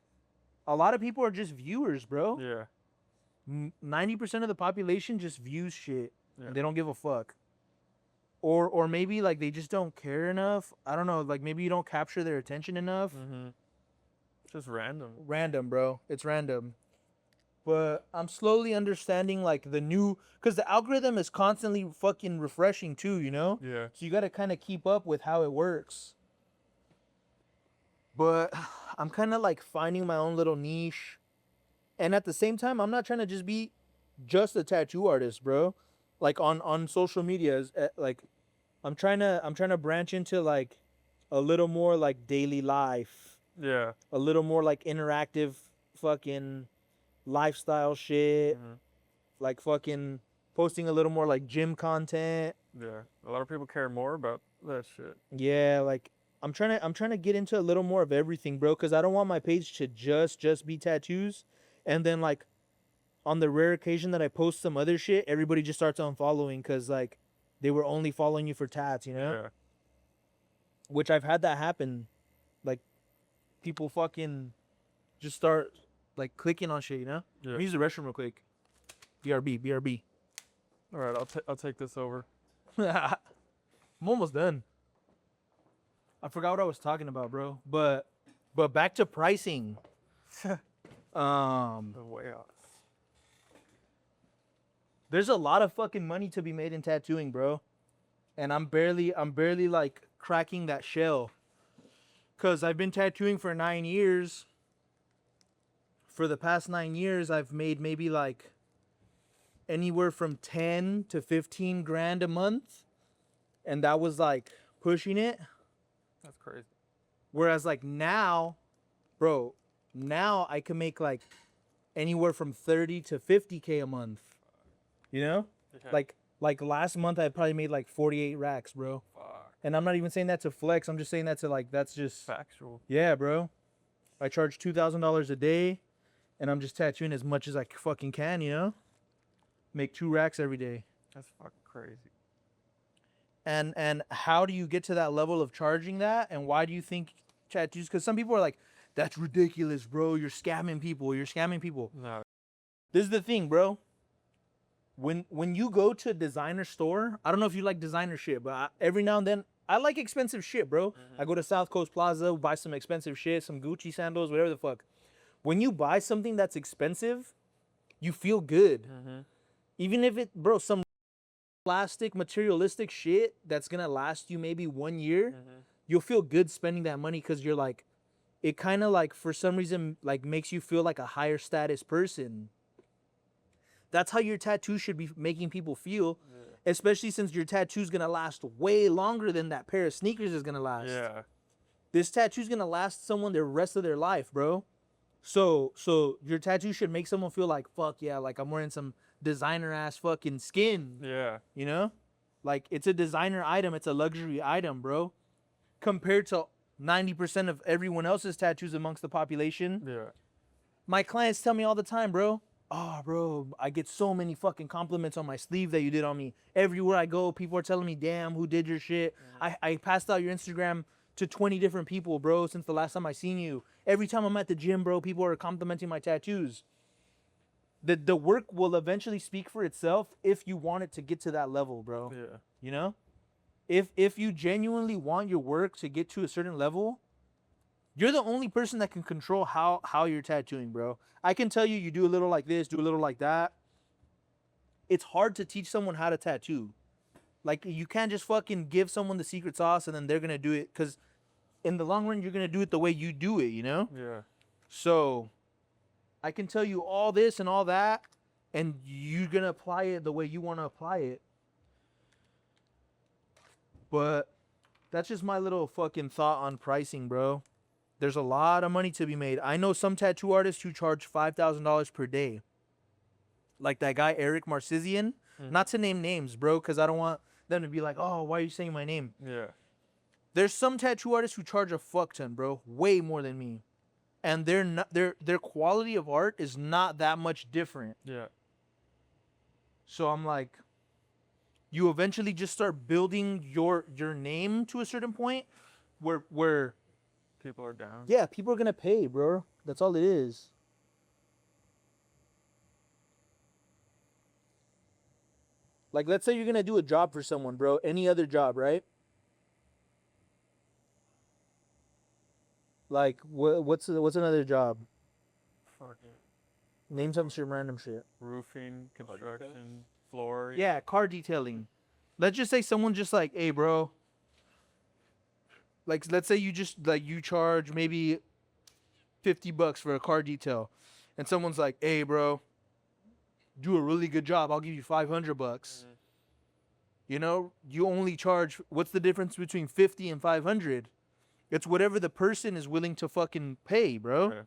a lot of people are just viewers, bro. Yeah. 90% of the population just views shit. Yeah. And they don't give a fuck. Or maybe like they just don't care enough. I don't know. Like maybe you don't capture their attention enough. Just random. Random, bro. It's random. But I'm slowly understanding like the new, because the algorithm is constantly fucking refreshing too, you know? Yeah. So you got to kind of keep up with how it works. But I'm kind of like finding my own little niche. And at the same time, I'm not trying to just be just a tattoo artist, bro. Like on social media, like I'm trying to branch into like a little more like daily life, Yeah. a little more like interactive fucking lifestyle shit, Hmm. like fucking posting a little more like gym content. Yeah. A lot of people care more about that shit. Yeah, like I'm trying to get into a little more of everything, bro, cuz I don't want my page to just be tattoos, and then like on the rare occasion that I post some other shit, everybody just starts unfollowing cuz like they were only following you for tats, you know? Yeah. Which I've had that happen. Like people fucking just start like clicking on shit, you know? Yeah. Let me use the restroom real quick. BRB. All right. I'll take this over. I'm almost done. I forgot what I was talking about, bro. But back to pricing. The way off. There's a lot of fucking money to be made in tattooing, bro. And I'm barely like cracking that shell. Cause I've been tattooing for 9 years. For the past 9 years, I've made maybe like anywhere from 10 to 15 grand a month. And that was like pushing it. That's crazy. Whereas like now, bro, now I can make like anywhere from 30 to 50K a month. You know? Yeah. Like last month I probably made like 48 racks, bro. Fuck. And I'm not even saying that to flex. I'm just saying that to like that's just Factual. yeah, bro. I charge $2,000 a day and I'm just tattooing as much as I fucking can, you know? Make 2 racks every day. That's fucking crazy. And how do you get to that level of charging that? And why do you think tattoos? Because some people are like, that's ridiculous, bro. You're scamming people. You're scamming people. No. This is the thing, bro. When you go to a designer store, I don't know if you like designer shit, but every now and then I like expensive shit, bro. Mhm. I go to South Coast Plaza, buy some expensive shit, some Gucci sandals, whatever the fuck. When you buy something that's expensive, you feel good. Mm-hmm. Even if it, bro, some plastic materialistic shit that's gonna last you maybe 1 year, Mm-hmm. you'll feel good spending that money because you're like, it kind of like for some reason like makes you feel like a higher status person. That's how your tattoo should be making people feel, Yeah. especially since your tattoo's gonna last way longer than that pair of sneakers is gonna last. Yeah. This tattoo's gonna last someone the rest of their life, bro. So your tattoo should make someone feel like, fuck yeah, like I'm wearing some designer ass fucking skin. Yeah. You know? Like it's a designer item, it's a luxury item, bro. Compared to 90% of everyone else's tattoos amongst the population. Yeah. My clients tell me all the time, bro. Oh, bro, I get so many fucking compliments on my sleeve that you did on me. Everywhere I go, people are telling me, damn, who did your shit? I passed out your Instagram to 20 different people, bro, since the last time I seen you. Every time I'm at the gym, bro, people are complimenting my tattoos. The work will eventually speak for itself if you want it to get to that level, bro. Yeah. You know? If you genuinely want your work to get to a certain level, you're the only person that can control how you're tattooing, bro. I can tell you do a little like this, do a little like that. It's hard to teach someone how to tattoo. Like you can't just fucking give someone the secret sauce and then they're gonna do it, because in the long run you're gonna do it the way you do it, you know? Yeah. So I can tell you all this and all that, and you're gonna apply it the way you want to apply it. But that's just my little fucking thought on pricing, bro. There's a lot of money to be made. I know some tattoo artists who charge $5,000 per day. Like that guy Eric Marcizian. Mm. Not to name names, bro, because I don't want them to be like, oh, why are you saying my name? Yeah. There's some tattoo artists who charge a fuck ton, bro, way more than me, and they're not their quality of art is not that much different. Yeah. So I'm like, you eventually just start building your name to a certain point where People are down. yeah, people are gonna pay, bro. That's all it is. Like, let's say you're gonna do a job for someone, bro. Any other job, right? Like, what's another job? Fucking Name some random shit. roofing, construction, floor. Yeah, car detailing. Let's just say someone just like, hey, bro, like let's say you just like you charge maybe $50 for a car detail, and someone's like, "Hey, bro, do a really good job. I'll give you $500." You know, you only charge. What's the difference between 50 and 500? It's whatever the person is willing to fucking pay, bro. Right.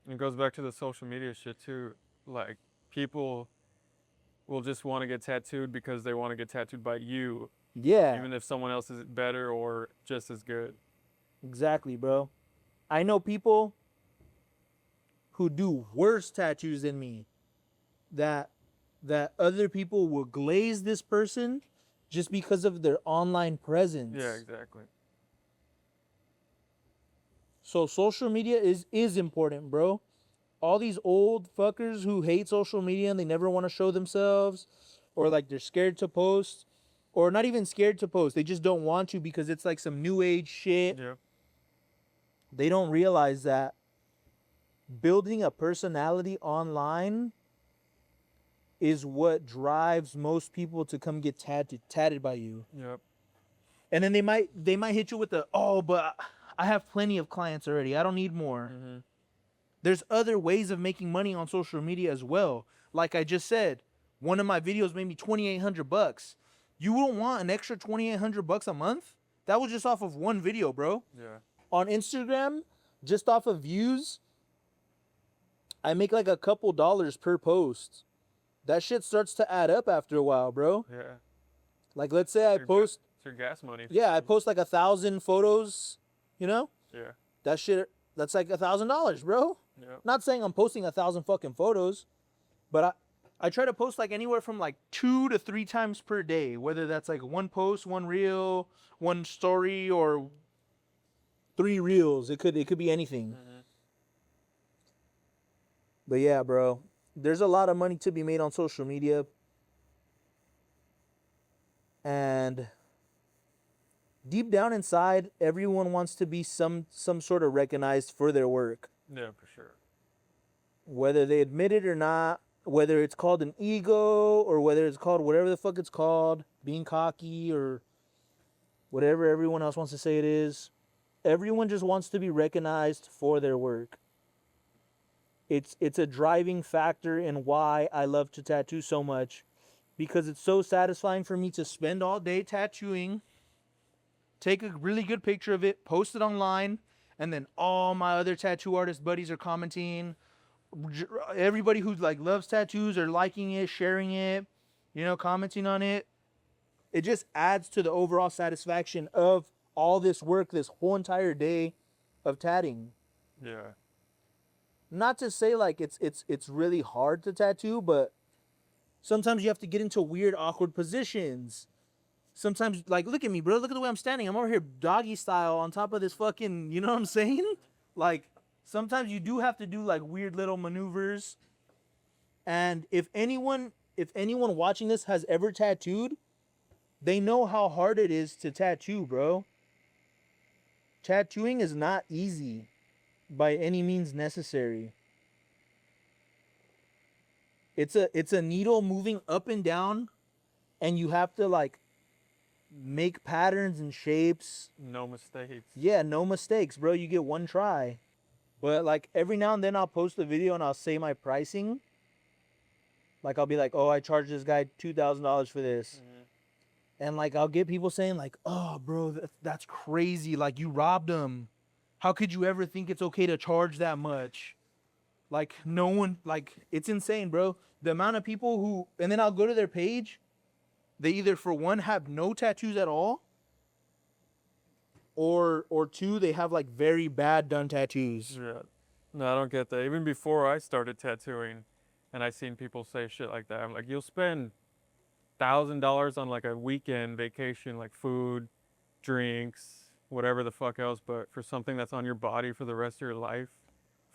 It goes back to the social media shit too. Like, people will just want to get tattooed because they want to get tattooed by you, Yeah, even if someone else is better or just as good. exactly, bro. I know people who do worse tattoos than me that other people will glaze this person just because of their online presence. Yeah, exactly. So social media is important, bro. All these old fuckers who hate social media and they never want to show themselves, or like they're scared to post, or not even scared to post, they just don't want to because it's like some new age shit. Yeah. They don't realize that building a personality online is what drives most people to come get tatted by you. Yep. And then they might hit you with the, "Oh, but I have plenty of clients already. I don't need more." Mm-hmm. There's other ways of making money on social media as well. Like I just said, one of my videos made me $2,800. You wouldn't want an extra $2,800 a month? That was just off of one video, bro. Yeah. On Instagram, just off of views, I make like a couple dollars per post. That shit starts to add up after a while, bro. Yeah. Like, let's say I post, It's your gas money. yeah, I post like 1,000 photos, you know? Yeah. That shit, that's like $1,000, bro. Yep. Not saying I'm posting 1,000 fucking photos, but I try to post like anywhere from like 2 to 3 times per day, whether that's like one post, one reel, one story, or 3 reels. It could be anything. Mm-hmm. But yeah, bro, there's a lot of money to be made on social media, and deep down inside, everyone wants to be some sort of recognized for their work. Yeah, for sure. Whether they admit it or not, whether it's called an ego or whether it's called whatever the fuck it's called, being cocky or whatever everyone else wants to say it is, everyone just wants to be recognized for their work. It's a driving factor in why I love to tattoo so much, because it's so satisfying for me to spend all day tattooing, take a really good picture of it, post it online, and then all my other tattoo artist buddies are commenting. Everybody who like loves tattoos are liking it, sharing it, you know, commenting on it. It just adds to the overall satisfaction of all this work, this whole entire day of tatting. Yeah. Not to say like it's really hard to tattoo, but sometimes you have to get into weird, awkward positions. Sometimes, like, look at me, bro. Look at the way I'm standing. I'm over here doggy style on top of this fucking, you know what I'm saying? Like, sometimes you do have to do, like, weird little maneuvers. And if anyone watching this has ever tattooed, they know how hard it is to tattoo, bro. Tattooing is not easy by any means necessary. It's a needle moving up and down, and you have to, like, make patterns and shapes. No mistakes. Yeah, no mistakes, bro. You get one try. But like every now and then I'll post a video and I'll say my pricing. Like I'll be like, "Oh, I charged this guy $2,000 for this." Mm-hmm. And like I'll get people saying like, "Oh, bro, that's crazy. Like you robbed him. How could you ever think it's okay to charge that much?" Like no one, like it's insane, bro. The amount of people who, and then I'll go to their page. They either, for one, have no tattoos at all, or two, they have like very bad done tattoos. Yeah. No, I don't get that. Even before I started tattooing, and I seen people say shit like that, I'm like, you'll spend $1,000 on like a weekend vacation, like food, drinks, whatever the fuck else, but for something that's on your body for the rest of your life,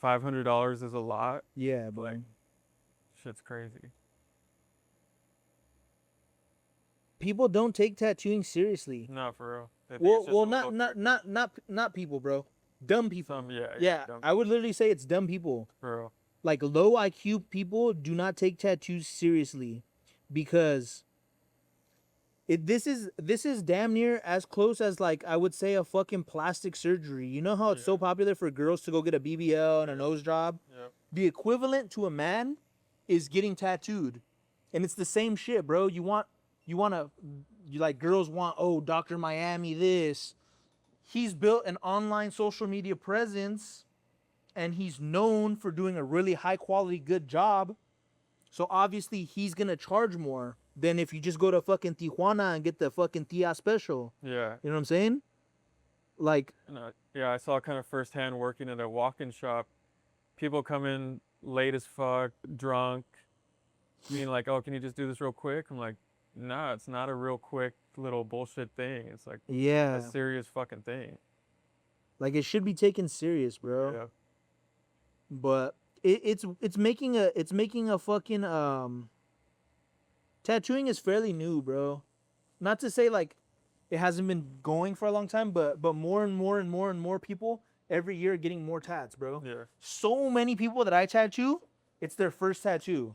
$500 is a lot. Yeah, but Like, shit's crazy. people don't take tattooing seriously. No, for real. They think Well, it's just well, a not little not trick. not people, bro. Dumb people. Some, yeah. Yeah, dumb, I would literally say it's dumb people. for real. Like low IQ people do not take tattoos seriously, because This is damn near as close as like I would say a fucking plastic surgery. You know how it's so Yeah. popular for girls to go get a BBL and a nose job? Yep. The equivalent to a man is getting tattooed. And it's the same shit, bro. You like girls want, oh, Dr. Miami this. He's built an online social media presence and he's known for doing a really high quality good job. So obviously he's gonna charge more than if you just go to fucking Tijuana and get the fucking Tia special. Yeah. You know what I'm saying? Like, And yeah, I saw kind of firsthand working at a walk-in shop. People come in late as fuck, drunk, being like, "Oh, can you just do this real quick?" I'm like, "Nah, it's not a real quick little bullshit thing. It's like a yeah, serious fucking thing." like it should be taken serious, bro. Yeah. But it's making a fucking tattooing is fairly new, bro. Not to say like it hasn't been going for a long time, but more and more and more and more people every year are getting more tats, bro. Yeah. So many people that I tattoo, it's their first tattoo.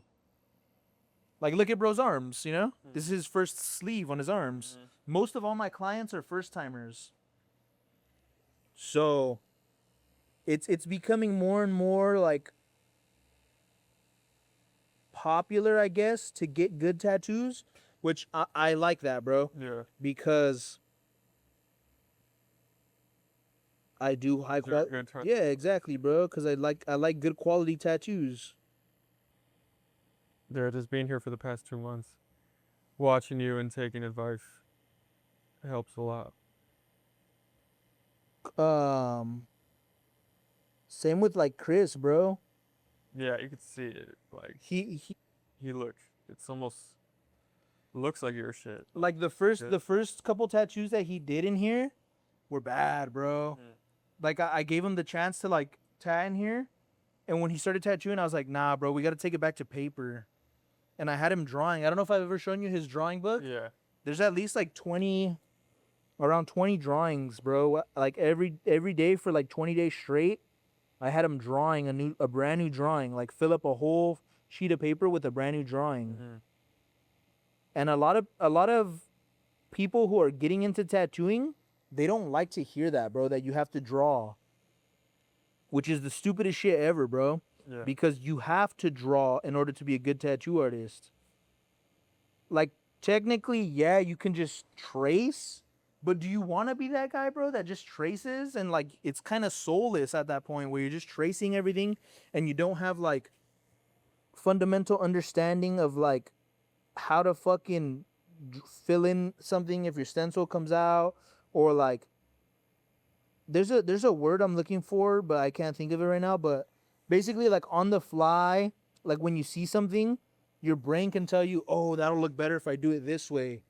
Like look at bro's arms, you know? This is his first sleeve on his arms. Most of all my clients are first timers. So it's becoming more and more like popular, I guess, to get good tattoos, which I like that, bro, Yeah. because I do high They're quality. good tar- Yeah, exactly, bro. Because I like good quality tattoos. They're just being here for the past 2 months, watching you and taking advice. It helps a lot. Same with like Chris, bro. Yeah, you could see it. Like He he looks. It's almost looks like your shit. like Good. the first couple tattoos that he did in here were bad, bro. Like I gave him the chance to like tat in here, and when he started tattooing, I was like, nah, bro, we got to take it back to paper. And I had him drawing. I don't know if I've ever shown you his drawing book. Yeah. There's at least like around 20 drawings, bro. Like every day for like 20 days straight, I had him drawing a brand new drawing. Like fill up a whole sheet of paper with a brand new drawing. And a lot of people who are getting into tattooing, they don't like to hear that, bro, that you have to draw. Which is the stupidest shit ever, bro. Yeah. Because you have to draw in order to be a good tattoo artist. Like technically, yeah, you can just trace, but do you want to be that guy, bro, that just traces and like it's kind of soulless at that point where you're just tracing everything and you don't have like fundamental understanding of like how to fucking fill in something if your stencil comes out, or like there's a word I'm looking for, but I can't think of it right now, but basically like on the fly, like when you see something, your brain can tell you, "Oh, that'll look better if I do it this way."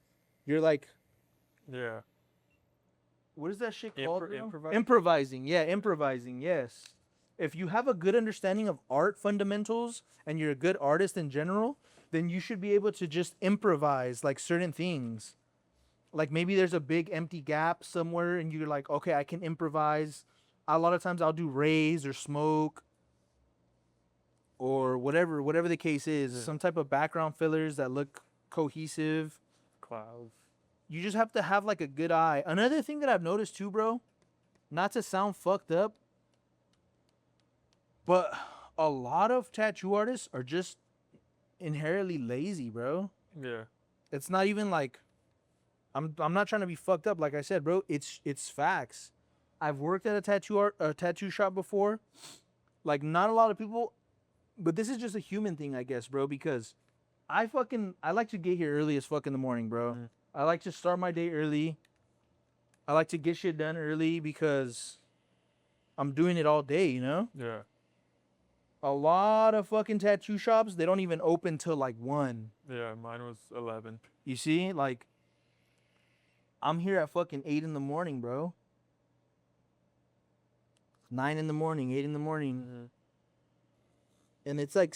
You're like, Yeah. what is that shit called? Bro? Improvising? Improvising. Yeah, improvising. Yes. If you have a good understanding of art fundamentals and you're a good artist in general, then you should be able to just improvise like certain things. Like maybe there's a big empty gap somewhere and you're like, okay, I can improvise. A lot of times I'll do rays or smoke or whatever the case is. Yeah. Some type of background fillers that look cohesive. Clouds. You just have to have like a good eye. Another thing that I've noticed too, bro, not to sound fucked up, but a lot of tattoo artists are just inherently lazy, bro. Yeah. It's not even like I'm not trying to be fucked up, like I said, bro. It's facts. I've worked at a tattoo shop before. Like not a lot of people, but this is just a human thing, I guess, bro, because I like to get here early as fuck in the morning, bro. I like to start my day early. I like to get shit done early because I'm doing it all day, you know? Yeah. A lot of fucking tattoo shops, they don't even open till like 1. Yeah. Mine was 11. You see? Like, I'm here at fucking 8 in the morning, bro. 9 in the morning, 8 in the morning. And it's like,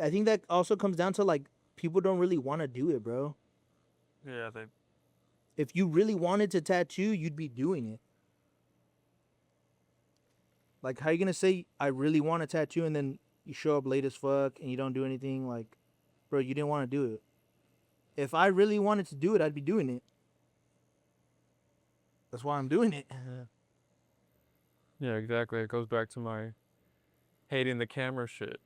I think that also comes down to like, people don't really want to do it, bro. Yeah. They. If you really wanted to tattoo, you'd be doing it. Like, how you gonna say, I really want a tattoo, and then you show up late as fuck and you don't do anything? Like, bro, you didn't want to do it. if I really wanted to do it, I'd be doing it. That's why I'm doing it. Yeah, exactly. It goes back to my hating the camera shit.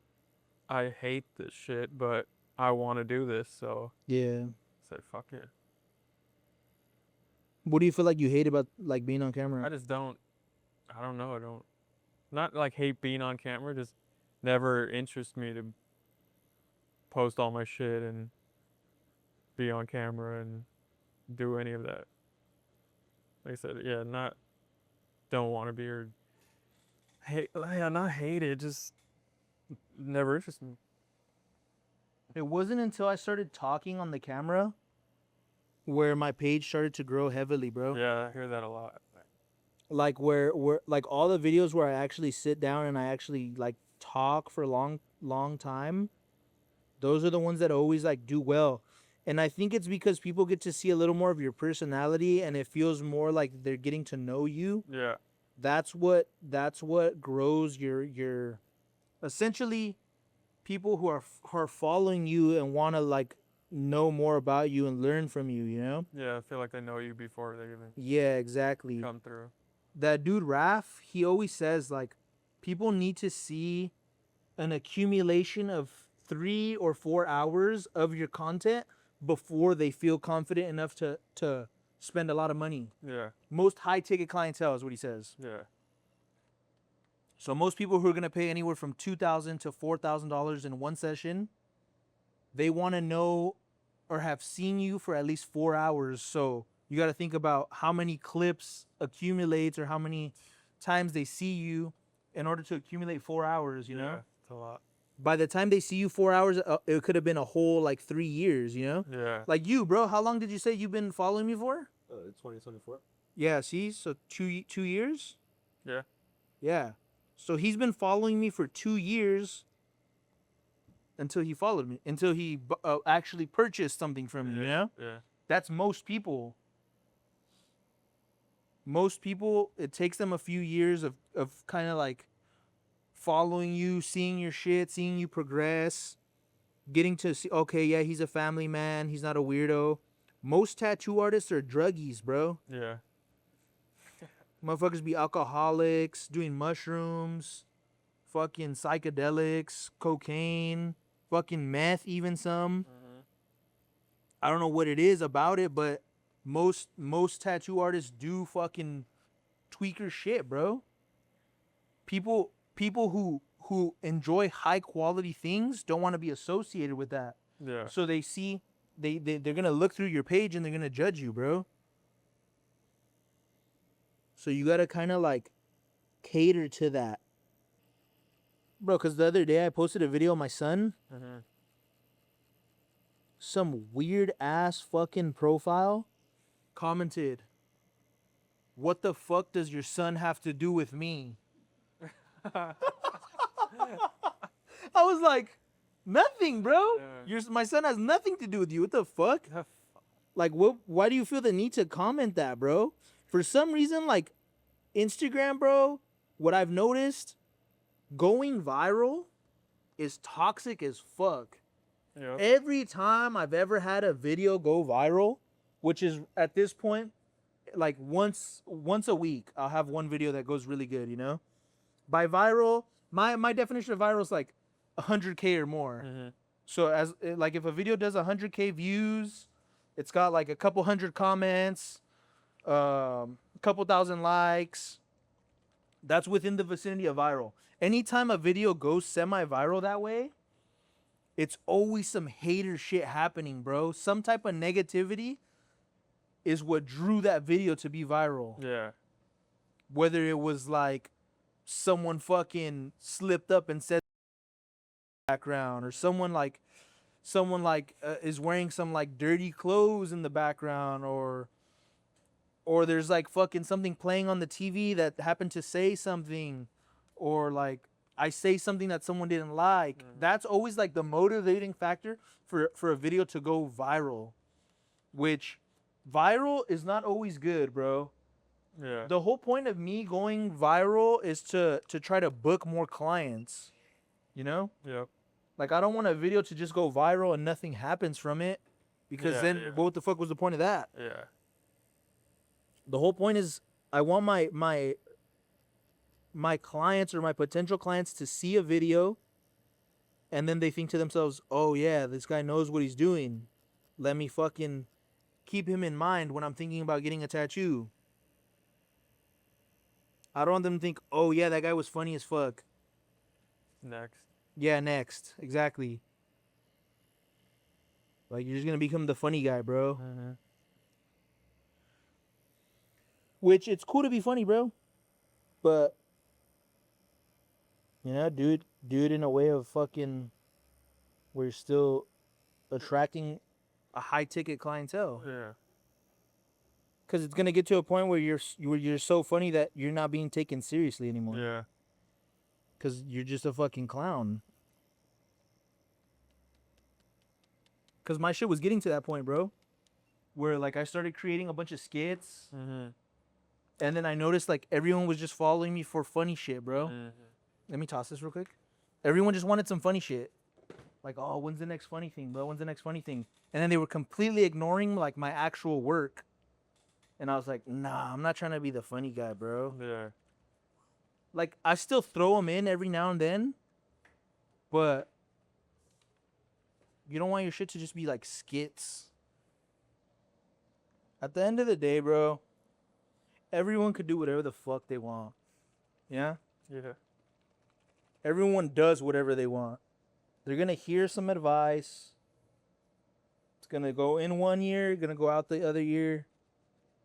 I hate this shit, but I want to do this, so Yeah. I said, fuck it. What do you feel like you hate about like being on camera? I just don't, I don't know. I don't, not like hate being on camera, just never interest me to post all my shit and be on camera and do any of that. Like I said, yeah, not, don't want to be or hate, yeah, not hate it, just never interested me. It wasn't until I started talking on the camera where my page started to grow heavily, bro. Yeah, I hear that a lot. Like where like all the videos where I actually sit down and I actually like talk for a long time, those are the ones that always like do well. And I think it's because people get to see a little more of your personality and it feels more like they're getting to know you. Yeah. That's what grows your essentially people who are following you and want to like know more about you and learn from you, you know? Yeah, I feel like they know you before they even Yeah, exactly. come through. That dude Raf, he always says like people need to see an accumulation of 3 or 4 hours of your content before they feel confident enough to spend a lot of money. Yeah, Most high ticket clientele is what he says. yeah, So most people who are gonna pay anywhere from $2,000 to $4,000 in one session, they want to know or have seen you for at least 4 hours. So you got to think about how many clips accumulates or how many times they see you in order to accumulate 4 hours, you know? yeah, it's a lot. By the time they see you 4 hours, it could have been a whole like 3 years, you know? Yeah, Like you, bro, how long did you say you've been following me for? 2024. Yeah, see? So 2 years? yeah, Yeah. So he's been following me for 2 years until he followed me, until he actually purchased something from me, you know? yeah, That's most people. Most people, it takes them a few years of kind of like following you, seeing your shit, seeing you progress, getting to see, okay, yeah, he's a family man, he's not a weirdo. Most tattoo artists are druggies, bro. yeah, Motherfuckers be alcoholics, doing mushrooms, fucking psychedelics, cocaine, fucking meth, even some. I don't know what it is about it, but most tattoo artists do fucking tweaker shit, bro. People who enjoy high quality things don't want to be associated with that. yeah, So they see they're gonna look through your page and they're gonna judge you, bro. So you gotta kind of like cater to that, bro. Cause the other day I posted a video of my son. Some weird ass fucking profile commented, "What the fuck does your son have to do with me?" I was like, "Nothing, bro. My son has nothing to do with you. What the fuck? Like, what? Why do you feel the need to comment that, bro? For some reason, like, Instagram, bro. What I've noticed, going viral is toxic as fuck. yeah, Every time I've ever had a video go viral, which is at this point like once a week, I'll have one video that goes really good, you know? By viral, my definition of viral is like 100K or more. So as like if a video does 100K views, it's got like a couple hundred comments, a couple thousand likes. That's within the vicinity of viral. Anytime a video goes semi-viral that way, it's always some hater shit happening, bro. Some type of negativity is what drew that video to be viral. yeah, Whether it was like someone fucking slipped up and said background, or someone is wearing some like dirty clothes in the background, or there's like fucking something playing on the TV that happened to say something, or like I say something that someone didn't like. That's always like the motivating factor for a video to go viral, which viral is not always good, bro. yeah, The whole point of me going viral is to try to book more clients, you know? yeah, Like, I don't want a video to just go viral and nothing happens from it. Because Yeah, then yeah. what the fuck was the point of that? Yeah. The whole point is I want my clients or my potential clients to see a video and then they think to themselves, "Oh yeah, this guy knows what he's doing. Let me fucking keep him in mind when I'm thinking about getting a tattoo." I don't want them to think, "Oh yeah, that guy was funny as fuck." Next. Yeah, next. Exactly. Like you're just going to become the funny guy, bro. Mm-hmm. Which it's cool to be funny, bro. But do it in a way of fucking where you're still attracting a high ticket clientele. Yeah. Because it's gonna get to a point where you're so funny that you're not being taken seriously anymore. Yeah. Because you're just a fucking clown. Because my shit was getting to that point, bro, where like I started creating a bunch of skits, Mm-hmm. and then I noticed like everyone was just following me for funny shit, bro. Mm-hmm. Let me toss this real quick. Everyone just wanted some funny shit. Like, oh, when's the next funny thing, bro? When's the next funny thing? And then they were completely ignoring like my actual work. And I was like, nah, I'm not trying to be the funny guy, bro. Yeah. Like, I still throw them in every now and then, but you don't want your shit to just be like skits. At the end of the day, bro, everyone could do whatever the fuck they want. Yeah? Yeah. Everyone does whatever they want. They're going to hear some advice. It's going to go in one year, going to go out the other year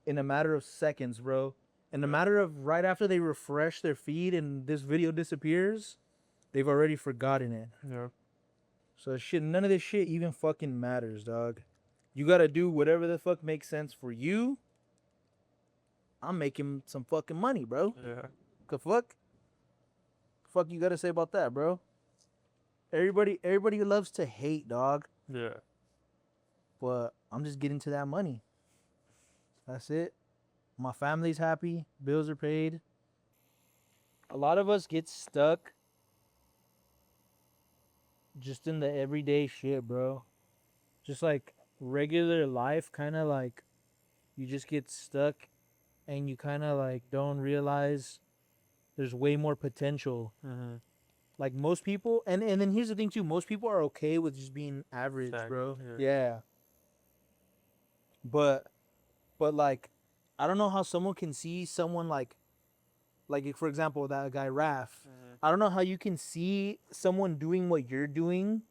in a matter of seconds, bro. In a matter of right after they refresh their feed and this video disappears, they've already forgotten it. Yeah. So shit, none of this shit even fucking matters, dog. You got to do whatever the fuck makes sense for you. I'm making some fucking money, bro. Yeah. The fuck? Fuck you got to say about that, bro? Everybody loves to hate, dog. Yeah. But I'm just getting to that money. That's it. My family's happy. Bills are paid. A lot of us get stuck just in the everyday shit, bro. Just like regular life, kind of like you just get stuck and you kind of like don't realize there's way more potential. Mm-hmm. Like most people, and then here's the thing too, most people are okay with just being average, bro. Yeah. But like, I don't know how someone can see someone like for example, that guy Raph. Mm-hmm. I don't know how you can see someone doing what you're doing,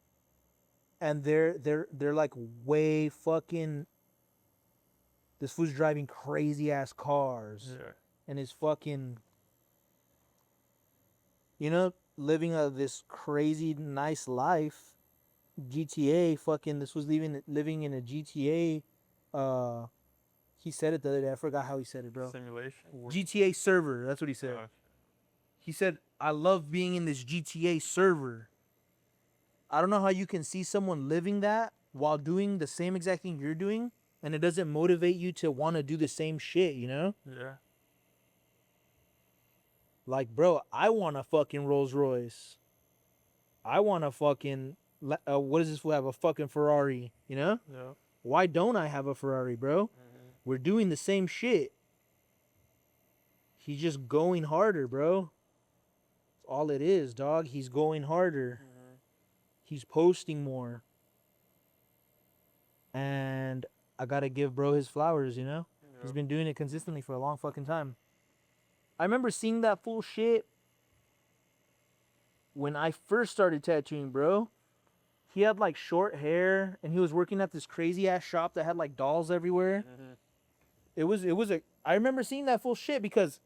and they're like way fucking. This fool's driving crazy ass cars, Yeah. and is fucking. Living this crazy nice life. GTA fucking. This was living in a GTA. He said it the other day. I forgot how he said it, bro. Simulation. GTA server. That's what he said. Oh, He said, I love being in this GTA server. I don't know how you can see someone living that while doing the same exact thing you're doing, and it doesn't motivate you to want to do the same shit, you know? yeah. Like, bro, I want a fucking Rolls Royce. I want a fucking, what does this fool have? A fucking Ferrari, you know? Yeah. Why don't I have a Ferrari, bro? Mm-hmm. We're doing the same shit. He's just going harder, bro. That's all it is, dog. He's going harder. Mm-hmm. He's posting more. And I gotta give bro his flowers, you know? Yeah. He's been doing it consistently for a long fucking time. I remember seeing that full shit when I first started tattooing, bro. He had like short hair and he was working at this crazy ass shop that had like dolls everywhere. Mm-hmm. I remember seeing that full shit because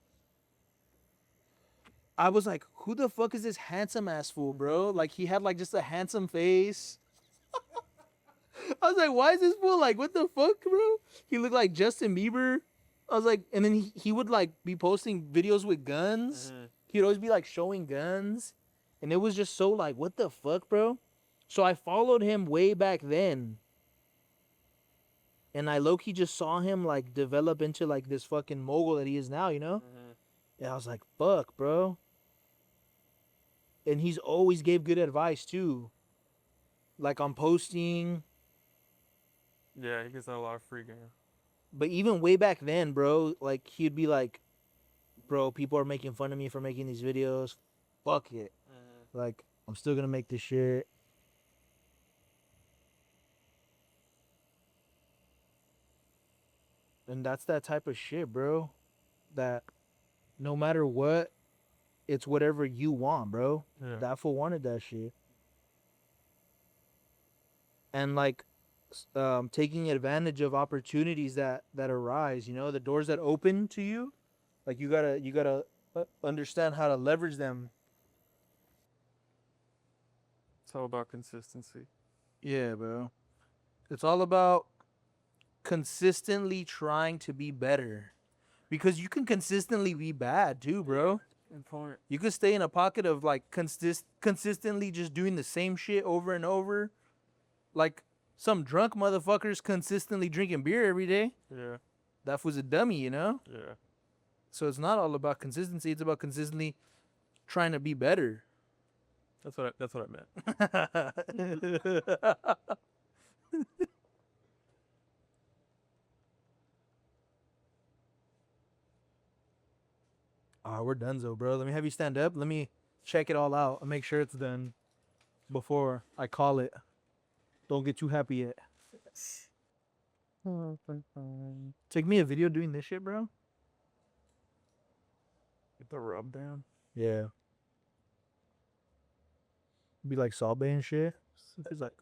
I was like, who the fuck is this handsome ass fool, bro? Like he had like just a handsome face. I was like, why is this fool like, what the fuck, bro? He looked like Justin Bieber. I was like, and then he would like be posting videos with guns. Mm-hmm. He'd always be like showing guns. And it was just so like, what the fuck, bro? So I followed him way back then. And I low-key just saw him like develop into like this fucking mogul that he is now, you know? Mm-hmm. And I was like, fuck, bro. And he's always gave good advice too. Like on posting. Yeah, he gets out a lot of free game. But even way back then, bro, like he'd be like, "Bro, people are making fun of me for making these videos. Fuck it. Like I'm still gonna make this shit." And that's that type of shit, bro. That no matter what, it's whatever you want, bro. Yeah. That fool wanted that shit. And like taking advantage of opportunities that arise, you know, the doors that open to you, like you gotta understand how to leverage them. It's all about consistency. Yeah, bro. It's all about consistently trying to be better, because you can consistently be bad too, bro. Important. You could stay in a pocket of like consistently just doing the same shit over and over, like some drunk motherfuckers consistently drinking beer every day. Yeah. That was a dummy, you know. Yeah. So it's not all about consistency. It's about consistently trying to be better. That's what I meant. We're donezo, bro. Let me have you stand up. Let me check it all out and make sure it's done before I call it. Don't get too happy yet. Take me a video doing this shit, bro. Get the rub down. Yeah. Be like Salbe and shit. It's like